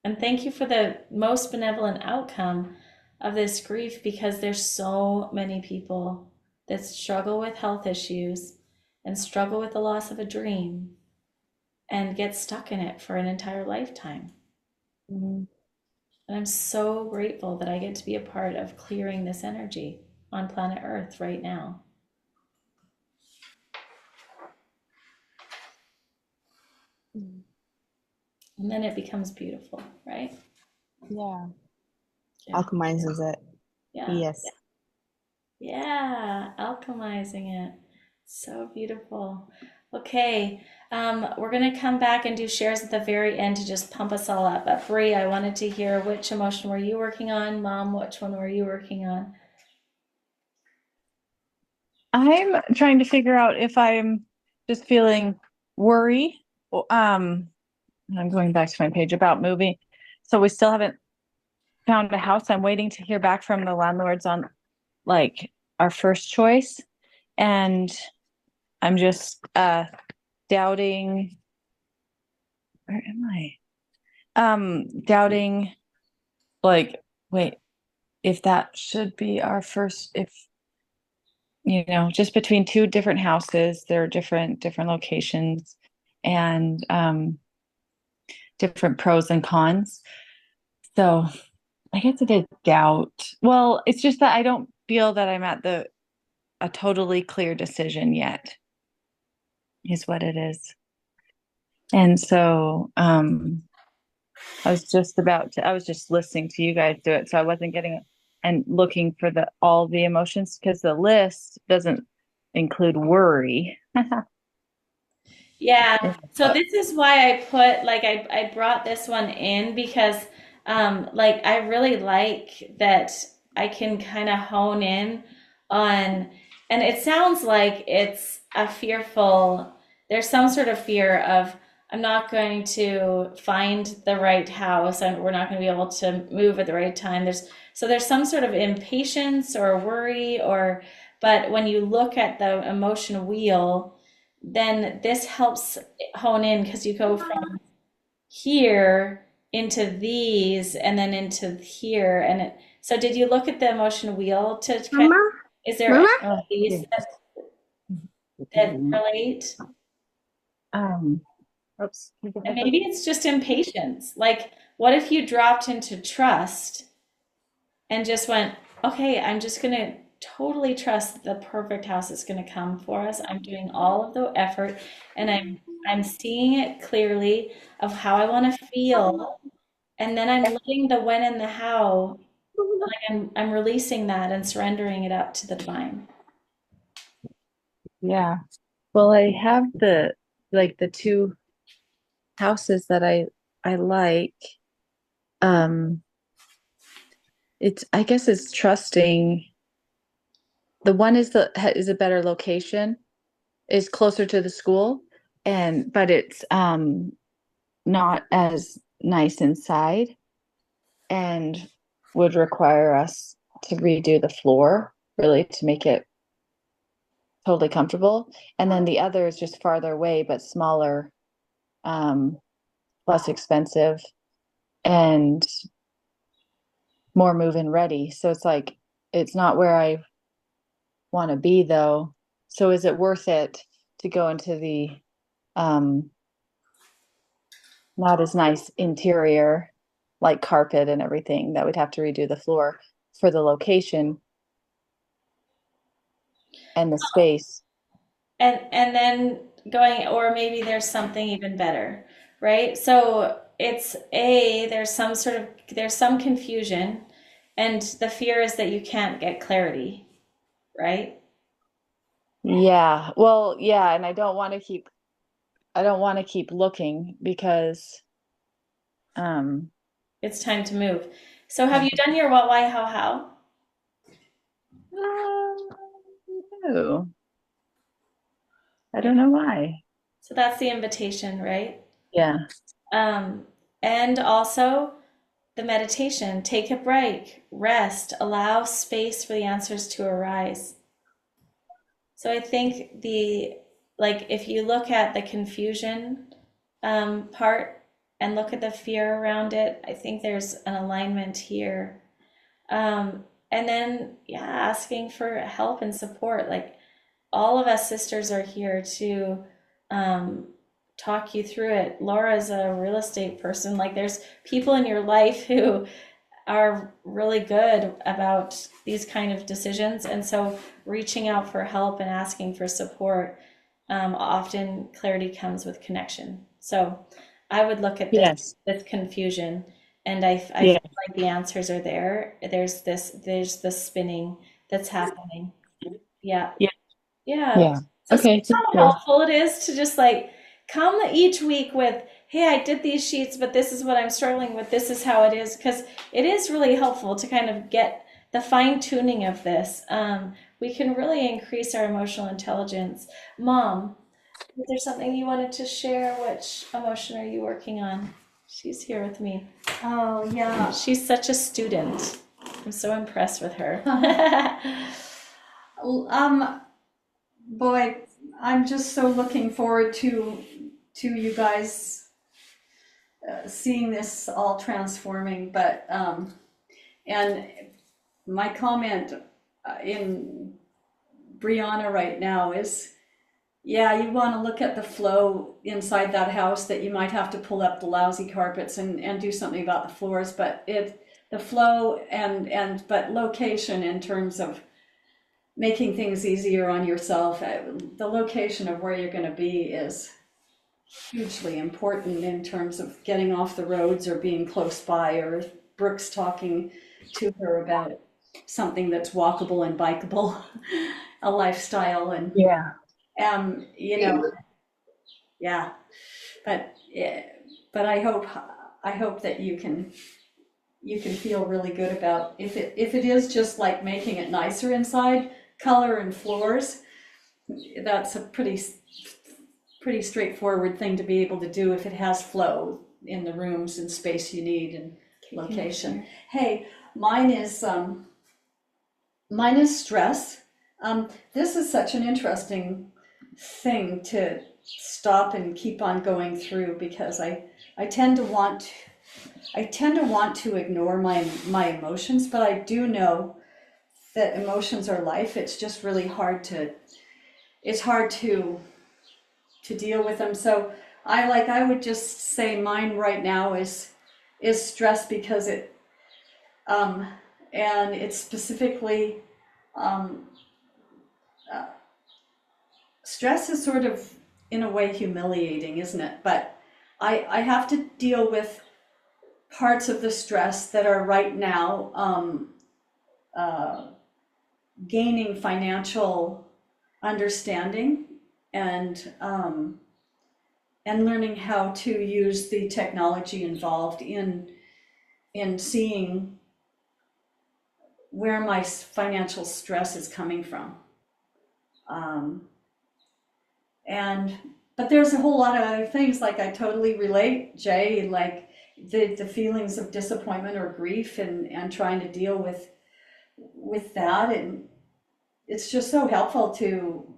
And thank you for the most benevolent outcome of this grief because there's so many people that struggle with health issues and struggle with the loss of a dream and get stuck in it for an entire lifetime. Hmm. And I'm so grateful that I get to be a part of clearing this energy on planet Earth right now. And then it becomes beautiful, right? Yeah. Yeah. Alchemizes it. Yeah. Yes. Yeah. Alchemizing it. So beautiful. Okay. We're going to come back and do shares at the very end to just pump us all up. But Bree, I wanted to hear which emotion were you working on? Mom, which one were you working on? I'm trying to figure out if I'm just feeling worry. I'm going back to my page about moving. So we still haven't found a house. I'm waiting to hear back from the landlords on like our first choice. And I'm just doubting, where am I? Doubting like, wait, if that should be our first, if just between two different houses, there are different locations and different pros and cons. So I guess it is doubt. Well, it's just that I don't feel that I'm at a totally clear decision yet, is what it is. And so I was just listening to you guys do it. So I wasn't getting and looking for all the emotions because the list doesn't include worry. Yeah. And, So this is why I put like I brought this one in because like I really like that I can kind of hone in on, and it sounds like it's a fearful, there's some sort of fear of I'm not going to find the right house and we're not going to be able to move at the right time. There's some sort of impatience or worry or, but when you look at the emotion wheel, then this helps hone in because you go from here into these and then into here. And so did you look at the emotion wheel to kind Mama, of, is there any Mama, of these that relate? um, oops. And maybe it's just impatience. Like, what if you dropped into trust and just went, okay, I'm just going to totally trust that the perfect house is going to come for us. I'm doing all of the effort and I'm seeing it clearly of how I want to feel. And then I'm letting the when and the how, like I'm releasing that and surrendering it up to the divine. Yeah. Well, I have the two houses that I like. Um, I guess it's trusting. The one is a better location, is closer to the school, but it's not as nice inside and would require us to redo the floor really to make it totally comfortable. And then the other is just farther away but smaller, um, less expensive and more move-in ready. So it's like it's not where I want to be though. So is it worth it to go into the um not as nice interior, like carpet and everything, that we'd have to redo the floor for the location and the space? And then going, or maybe there's something even better, right? So there's some confusion, and the fear is that you can't get clarity, right? Yeah. Well, yeah, and I don't want to keep looking because um It's time to move. So have you done your what, why, how? no, I don't know why. So that's the invitation, right? Yeah. Um, and also the meditation, take a break, rest, allow space for the answers to arise. So I think like if you look at the confusion part and look at the fear around it, I think there's an alignment here. And then, yeah, asking for help and support. Like all of us sisters are here to um, talk you through it. Laura's a real estate person. Like there's people in your life who are really good about these kind of decisions. And so reaching out for help and asking for support, often clarity comes with connection. So I would look at this Yes. with confusion and I feel Yeah. like the answers are there. There's the spinning that's happening. Yeah. Yeah. Yeah. Yeah. So see Okay. how helpful it is to just like come each week with, hey, I did these sheets, but this is what I'm struggling with. This is how it is. Because it is really helpful to kind of get the fine tuning of this. We can really increase our emotional intelligence. Mom, is there something you wanted to share? Which emotion are you working on? She's here with me. Oh, yeah. She's such a student. I'm so impressed with her. Boy, I'm just so looking forward to you guys seeing this all transforming. But and my comment in Brianna right now is, yeah, you want to look at the flow inside that house, that you might have to pull up the lousy carpets and do something about the floors, but the flow but location in terms of making things easier on yourself. The location of where you're going to be is hugely important in terms of getting off the roads or being close by, or Brooke's talking to her about something that's walkable and bikeable, a lifestyle. And Yeah. you know, yeah. But I hope that you can feel really good about if it is just like making it nicer inside, color and floors. That's a pretty straightforward thing to be able to do if it has flow in the rooms and space you need and location. Hey, mine is stress. This is such an interesting thing to stop and keep on going through, because I tend to want to ignore my emotions, but I do know that emotions are life. It's just really hard to deal with them. So I would just say mine right now is stress, because it and it's specifically stress is sort of in a way humiliating, isn't it? But I have to deal with parts of the stress that are right now gaining financial understanding and learning how to use the technology involved in seeing where my financial stress is coming from. But there's a whole lot of other things, like I totally relate, Jay, like the feelings of disappointment or grief and trying to deal with that. And it's just so helpful to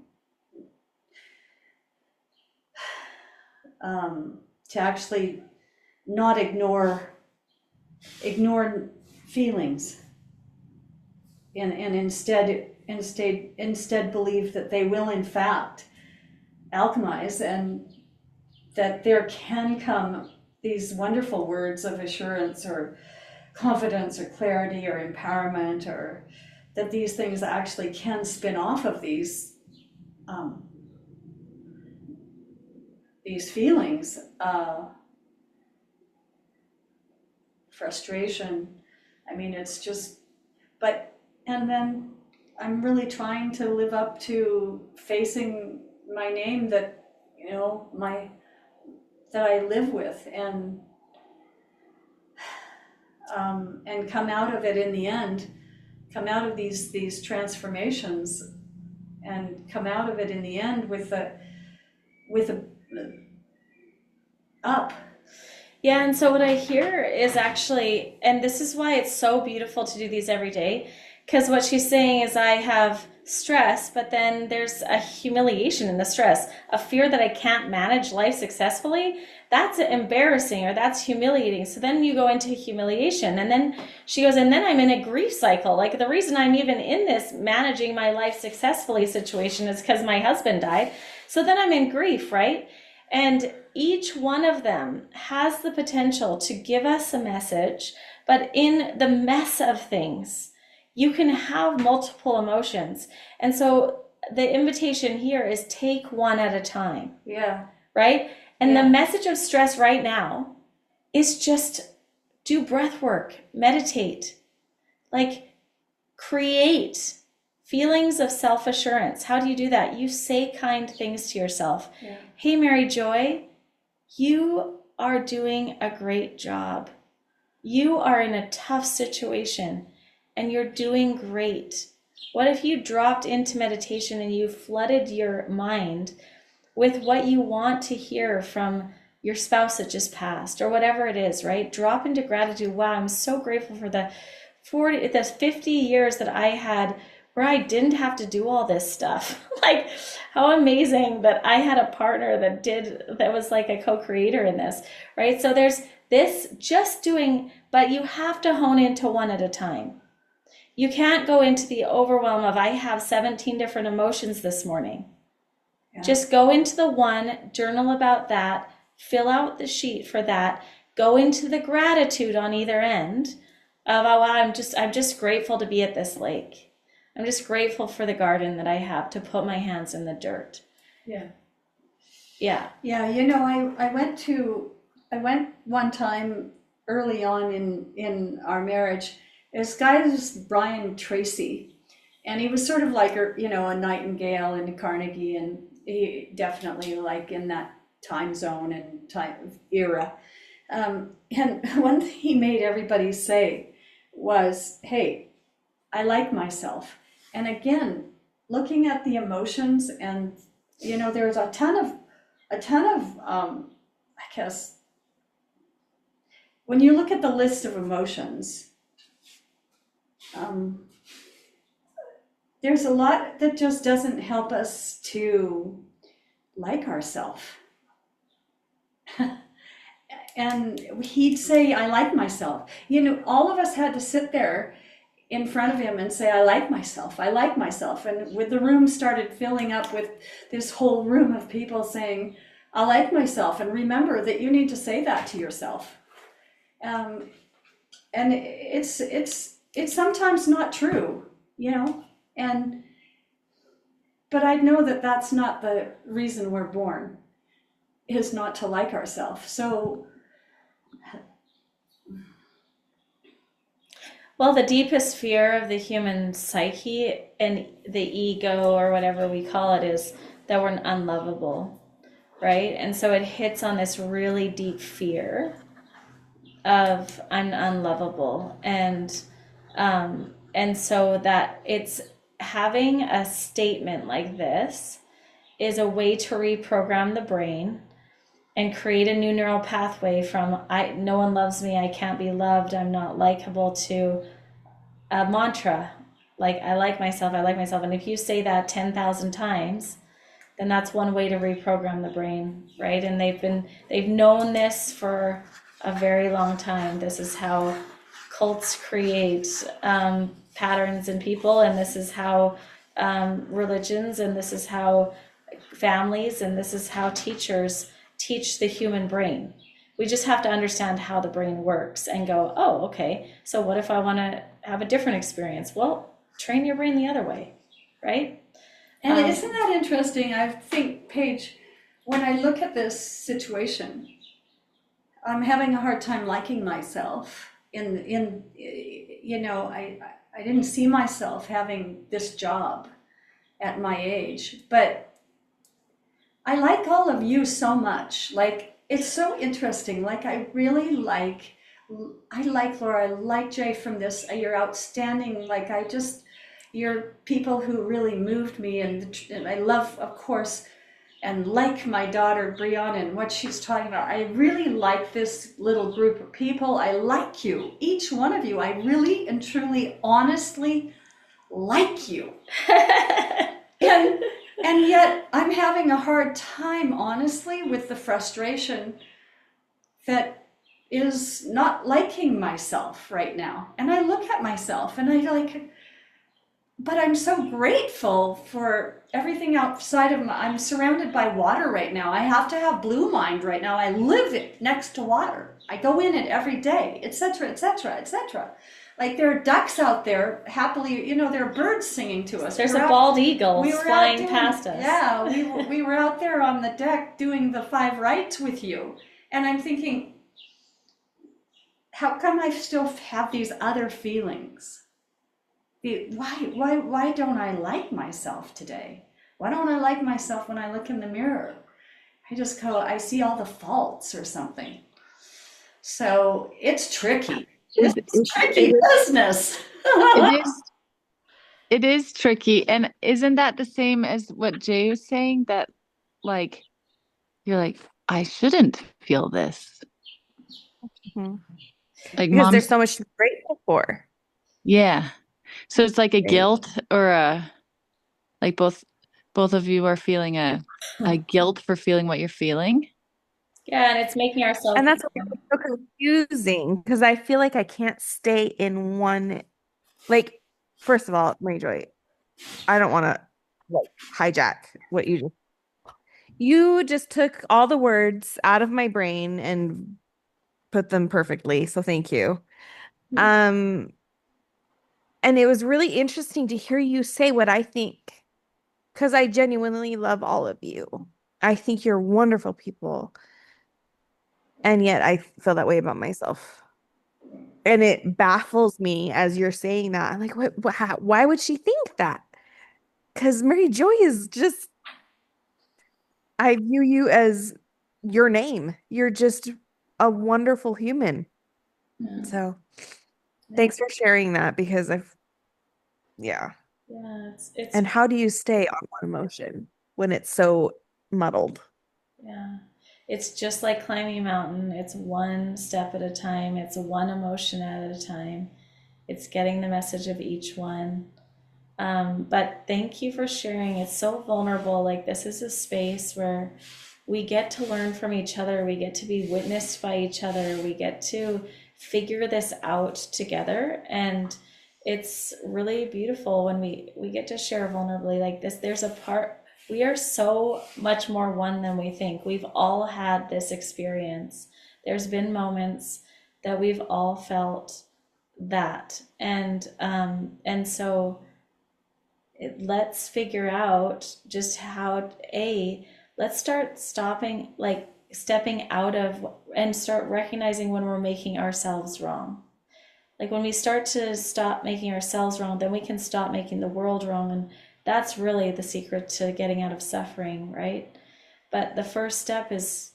actually not ignore feelings and instead believe that they will in fact alchemize, and that there can come these wonderful words of assurance or confidence or clarity or empowerment, or that these things actually can spin off of these feelings, frustration. I mean, it's just, and then I'm really trying to live up to facing my name that, that I live with, and come out of it in the end, come out of these transformations, and come out of it in the end with a up. Yeah, and so what I hear is actually, and this is why it's so beautiful to do these every day, because what she's saying is I have stress, but then there's a humiliation in the stress, a fear that I can't manage life successfully. That's embarrassing, or that's humiliating. So then you go into humiliation, and then she goes, and then I'm in a grief cycle. Like, the reason I'm even in this managing my life successfully situation is because my husband died. So then I'm in grief, right? And each one of them has the potential to give us a message, but in the mess of things, you can have multiple emotions. And so the invitation here is take one at a time. Yeah. Right? And Yeah. the message of stress right now is just do breath work, meditate, like create feelings of self-assurance. How do you do that? You say kind things to yourself. Yeah. Hey, Mary Joy, you are doing a great job. You are in a tough situation and you're doing great. What if you dropped into meditation and you flooded your mind with what you want to hear from your spouse that just passed, or whatever it is, right? Drop into gratitude. Wow, I'm so grateful for the 50 years that I had where I didn't have to do all this stuff. Like, how amazing that I had a partner that was like a co-creator in this, right? So there's this just doing, but you have to hone into one at a time. You can't go into the overwhelm of, I have 17 different emotions this morning. Yeah. Just go into the one, journal about that, fill out the sheet for that, go into the gratitude on either end of, oh, I'm just grateful to be at this lake. I'm just grateful for the garden that I have to put my hands in the dirt. Yeah. Yeah. Yeah, I went one time early on in our marriage. This guy was Brian Tracy, and he was sort of like a nightingale in Carnegie, and he definitely like in that time zone and time era. And one thing he made everybody say was, hey, I like myself. And again, looking at the emotions, and there's a ton of I guess when you look at the list of emotions, there's a lot that just doesn't help us to like ourselves. And he'd say, I like myself. All of us had to sit there in front of him and say, I like myself, I like myself. And with the room started filling up with this whole room of people saying, I like myself. And remember that you need to say that to yourself. And it's sometimes not true, but I know that that's not the reason we're born, is not to like ourselves. So, Well, the deepest fear of the human psyche and the ego, or whatever we call it, is that we're unlovable, right? And so it hits on this really deep fear of I'm unlovable, and so that it's having a statement like this is a way to reprogram the brain and create a new neural pathway from no one loves me, I can't be loved, I'm not likable, to a mantra like I like myself, I like myself. And if you say that 10,000 times, then that's one way to reprogram the brain, right? And they've known this for a very long time. This is how cults create patterns in people, and this is how religions, and this is how families, and this is how teachers teach the human brain. We just have to understand how the brain works and go, oh, okay, so what if I want to have a different experience? Well, train your brain the other way, right? and isn't that interesting? I think, Paige, when I look at this situation, I'm having a hard time liking myself. I didn't see myself having this job at my age, but I like all of you so much. Like, it's so interesting. Like, I like Laura, I like Jay from this. You're outstanding. Like, you're people who really moved me, and I love, of course, and like my daughter Brianna and what she's talking about. I really like this little group of people. I like you, each one of you. I really and truly, honestly like you. And yet I'm having a hard time, honestly, with the frustration that is not liking myself right now. And I look at myself and but I'm so grateful for everything outside of I'm surrounded by water right now. I have to have Blue Mind right now. I live next to water. I go in it every day, etc., etc., etc. Like, there are ducks out there happily, there are birds singing to us. There's a bald eagle flying past us. Yeah, we were out there on the deck doing the 5 rites with you. And I'm thinking, how come I still have these other feelings? Why don't I like myself today? Why don't I like myself when I look in the mirror? I see all the faults or something. So it's tricky. It's tricky business. It is tricky. And isn't that the same as what Jay was saying? That, like, you're like, I shouldn't feel this. Mhm. Like, Because there's so much to be grateful for. Yeah. So it's like a Right. guilt, or like both of you are feeling a guilt for feeling what you're feeling. Yeah, and it's making ourselves. And that's so confusing, because I feel like I can't stay in one. Like, first of all, Mary Joy, I don't want to hijack what you just took all the words out of my brain and put them perfectly. So thank you. And it was really interesting to hear you say what I think, because I genuinely love all of you. I think you're wonderful people. And yet I feel that way about myself. And it baffles me as you're saying that. I'm like, why would she think that? Because Mary Joy is just, I view you as your name. You're just a wonderful human. Yeah. So Yeah. thanks for sharing that because yeah. Yeah. It's And how do you stay on one emotion when it's so muddled? yeah. It's just like climbing a mountain. It's one step at a time. It's one emotion at a time. It's getting the message of each one. But thank you for sharing. It's so vulnerable. Like, this is a space where we get to learn from each other. We get to be witnessed by each other. We get to figure this out together. And it's really beautiful when we get to share vulnerably like this. There's a part, we are so much more one than we think. We've all had this experience. There's been moments that we've all felt that. And so let's figure out just how let's start stopping, like stepping out of and start recognizing when we're making ourselves wrong. Like, when we start to stop making ourselves wrong, then we can stop making the world wrong. And that's really the secret to getting out of suffering, right? But the first step is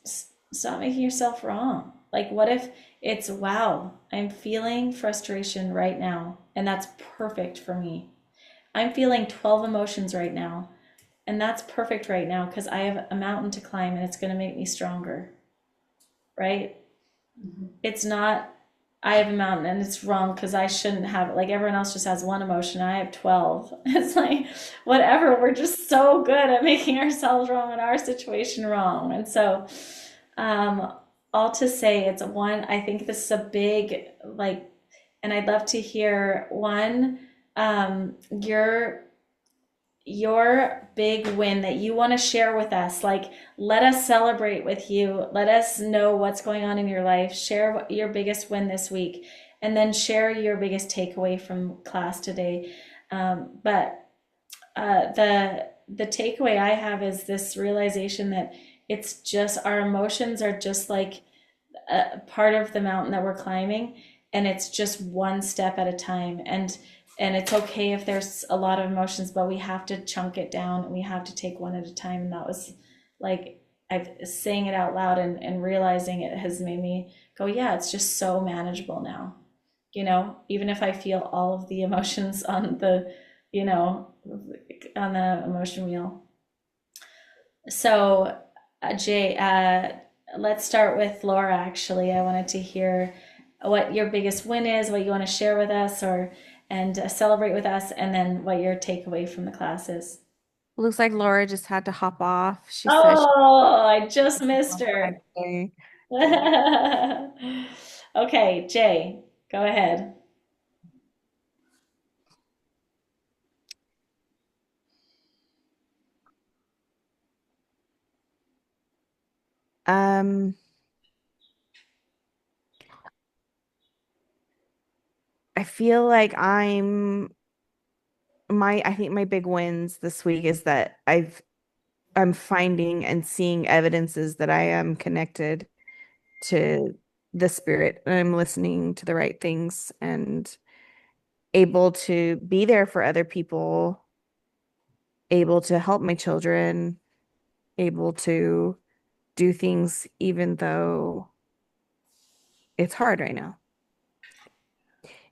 stop making yourself wrong. Like, what if it's, wow, I'm feeling frustration right now, and that's perfect for me. I'm feeling 12 emotions right now, and that's perfect right now because I have a mountain to climb and it's going to make me stronger, right? It's not, I have a mountain and it's wrong because I shouldn't have it. Like, everyone else just has one emotion, I have 12. It's like, whatever, we're just so good at making ourselves wrong and our situation wrong. And so, all to say, it's one, I think this is a big, like, and I'd love to hear one, your big win that you want to share with us. Like, let us celebrate with you. Let us know what's going on in your life. Share your biggest win this week, and then share your biggest takeaway from class today. But the takeaway I have is this realization that it's just, our emotions are just like a part of the mountain that we're climbing, and it's just one step at a time. And it's okay if there's a lot of emotions, but we have to chunk it down and we have to take one at a time. And that was like, I've saying it out loud and realizing it has made me go, yeah, it's just so manageable now. Even if I feel all of the emotions on the, on the emotion wheel. So, Jay, let's start with Laura. Actually, I wanted to hear what your biggest win is, what you want to share with us, and celebrate with us, and then what your takeaway from the class is. Looks like Laura just had to hop off. She said she Oh, I just missed her. okay. Okay, Jay, go ahead. Um, I feel like I think my big wins this week is that I'm finding and seeing evidences that I am connected to the spirit and I'm listening to the right things and able to be there for other people, able to help my children, able to do things even though it's hard right now,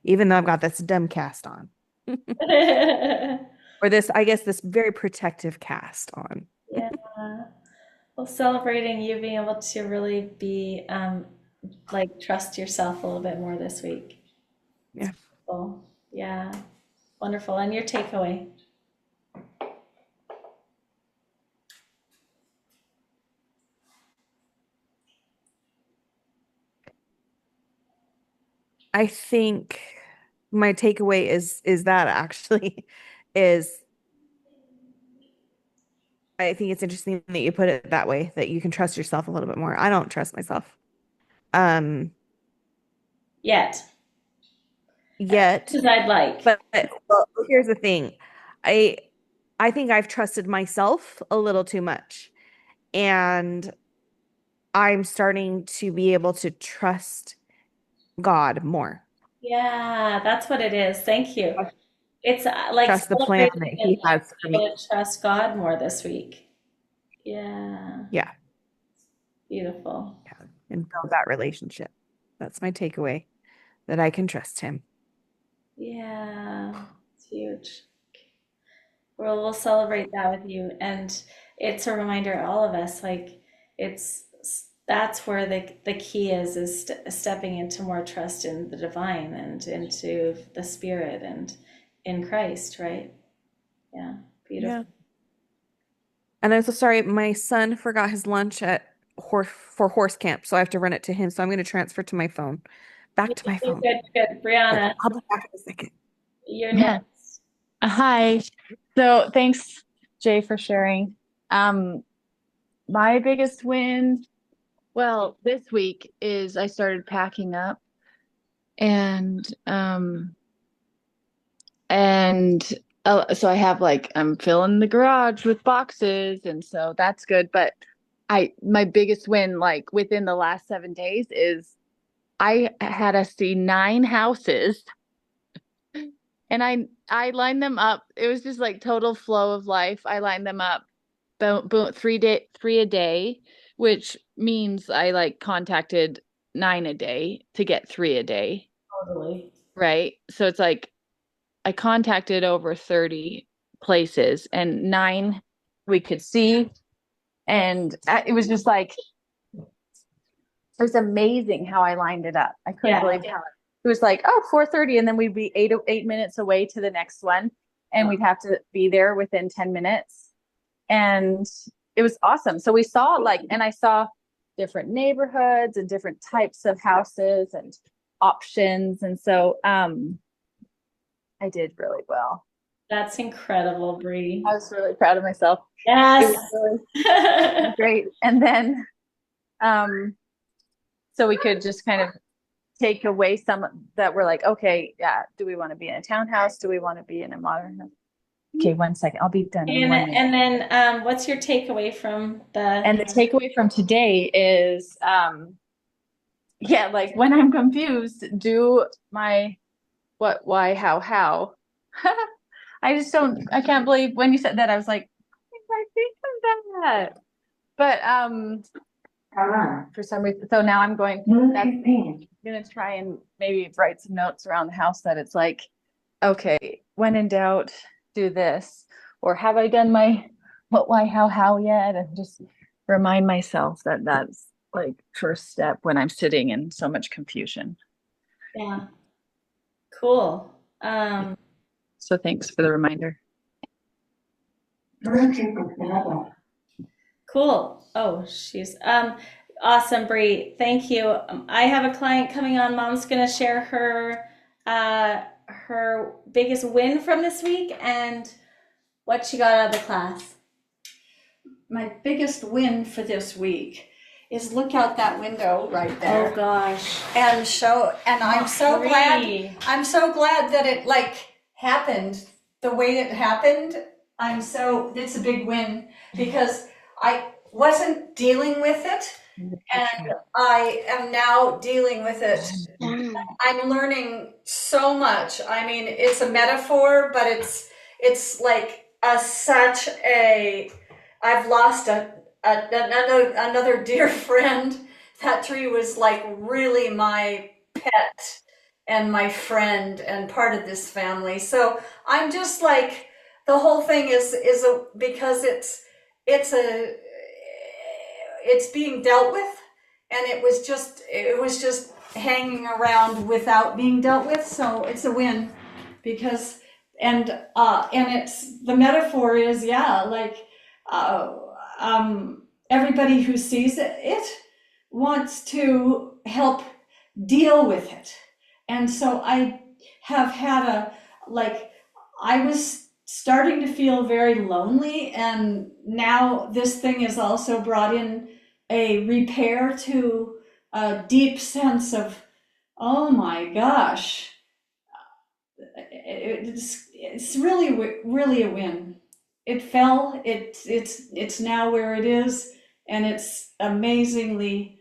even though I've got this dumb cast on. Or this, I guess, this very protective cast on. Yeah. Well, celebrating you being able to really be like, trust yourself a little bit more this week. It's Yeah. cool. Yeah. Wonderful. And your takeaway? I think my takeaway is that actually is I think it's interesting that you put it that way, that you can trust yourself a little bit more. I don't trust myself. Um, Yet. yet, As I'd like. but well, here's the thing. I I think I've trusted myself a little too much, and I'm starting to be able to trust God more. Yeah, that's what it is. Thank you. It's like Trust the plan celebrating that and He has for being me. able to trust God more this week. Yeah. Yeah. Beautiful. and build that relationship. That's my takeaway, that I can trust him. Yeah, it's huge. Well, we'll celebrate that with you. And it's a reminder, all of us, like it's that's where the key is stepping into more trust in the divine and into the spirit and in Christ, right? Yeah, beautiful. Yeah. And I'm so sorry, my son forgot his lunch at horse camp, so I have to run it to him. So I'm going to transfer to my phone. Back to my phone. Good, good. Brianna, I'll be back in a second. you're Yeah. next. Hi. So thanks, Jay, for sharing. My biggest win, well, this week is I started packing up and so I have I'm filling the garage with boxes, and so that's good. But my biggest win, within the last 7 days, is I had to see 9 houses, and I lined them up. It was just like total flow of life. I lined them up, boom, boom, 3 a day, which means I contacted 9 a day to get 3 a day. Totally. Right. So it's I contacted over 30 places, and 9 we could see. And it was just it was amazing how I lined it up. I couldn't believe how it was 4:30, and then we'd be 8 minutes away to the next one, and we'd have to be there within 10 minutes. And it was awesome. So we saw and I saw different neighborhoods and different types of houses and options. And so I did really well. That's incredible, Bree. I was really proud of myself. Yes. It was really great. And then so we could just kind of take away some that were okay, yeah, do we want to be in a townhouse? Do we want to be in a modern house? Okay, 1 second. I'll be done in 1 minute. And then what's your takeaway from And the takeaway from today is when I'm confused, do my what, why, how. I can't believe when you said that, I was like, I think of that. But for some reason, so now I'm going to try and maybe write some notes around the house that it's okay, when in doubt, do this. Or have I done my what, why, how yet? And just remind myself that that's first step when I'm sitting in so much confusion. Yeah. Cool. So thanks for the reminder. Cool. Oh, she's awesome, Bree. Thank you. I have a client coming on. Mom's gonna share her her biggest win from this week and what she got out of the class. My biggest win for this week is look out that window right there. Oh gosh. And I'm so Bree. glad that it happened the way it happened. It's a big win because I wasn't dealing with it, and I am now dealing with it. I'm learning so much. I mean, it's a metaphor, but it's I've lost another dear friend. That tree was really my pet and my friend and part of this family. So I'm just the whole thing is because it's being dealt with, and it was just hanging around without being dealt with. So it's a win because and it's the metaphor is everybody who sees it wants to help deal with it. And so I have had I was starting to feel very lonely, and now this thing has also brought in a repair to a deep sense of, oh my gosh, it's really a win. It fell, it's now where it is, and it's amazingly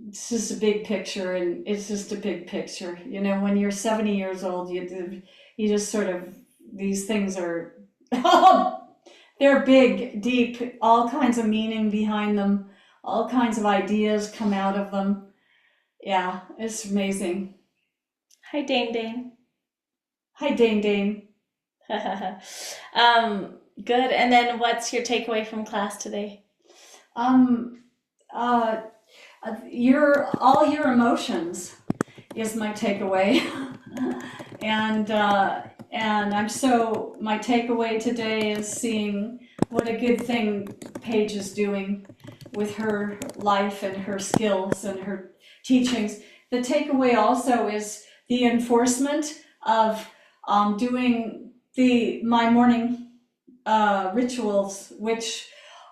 it's just a big picture, and it's just a big picture. When you're 70 years old, you just sort of, these things are they're big, deep, all kinds of meaning behind them, all kinds of ideas come out of them. Yeah, it's amazing. Hi, Dane Dane. Hi, Dane Dane. Good. And then what's your takeaway from class today? Um, uh, all your emotions is my takeaway. And my takeaway today is seeing what a good thing Paige is doing with her life and her skills and her teachings. The takeaway also is the enforcement of doing my morning rituals, which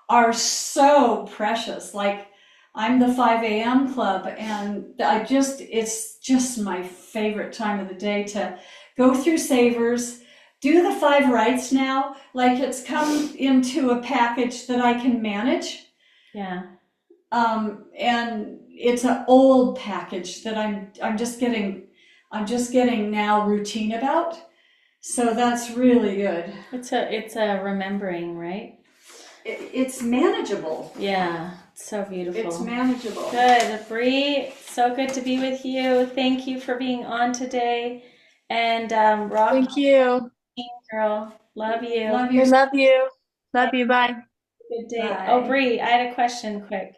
are so precious. Like I'm the 5 a.m. club, and it's just my favorite time of the day to go through savers, do the 5 rites now. Like it's come into a package that I can manage. Yeah. And it's an old package that I'm just getting now routine about. So that's really good. It's a remembering, right? It's manageable. Yeah, it's so beautiful. It's manageable. Good. Bree, so good to be with you. Thank you for being on today. And Rock, Thank you. girl, love you. Love you. Love you. Love you. Bye. Good day. Bye. Oh, Bree, I had a question quick.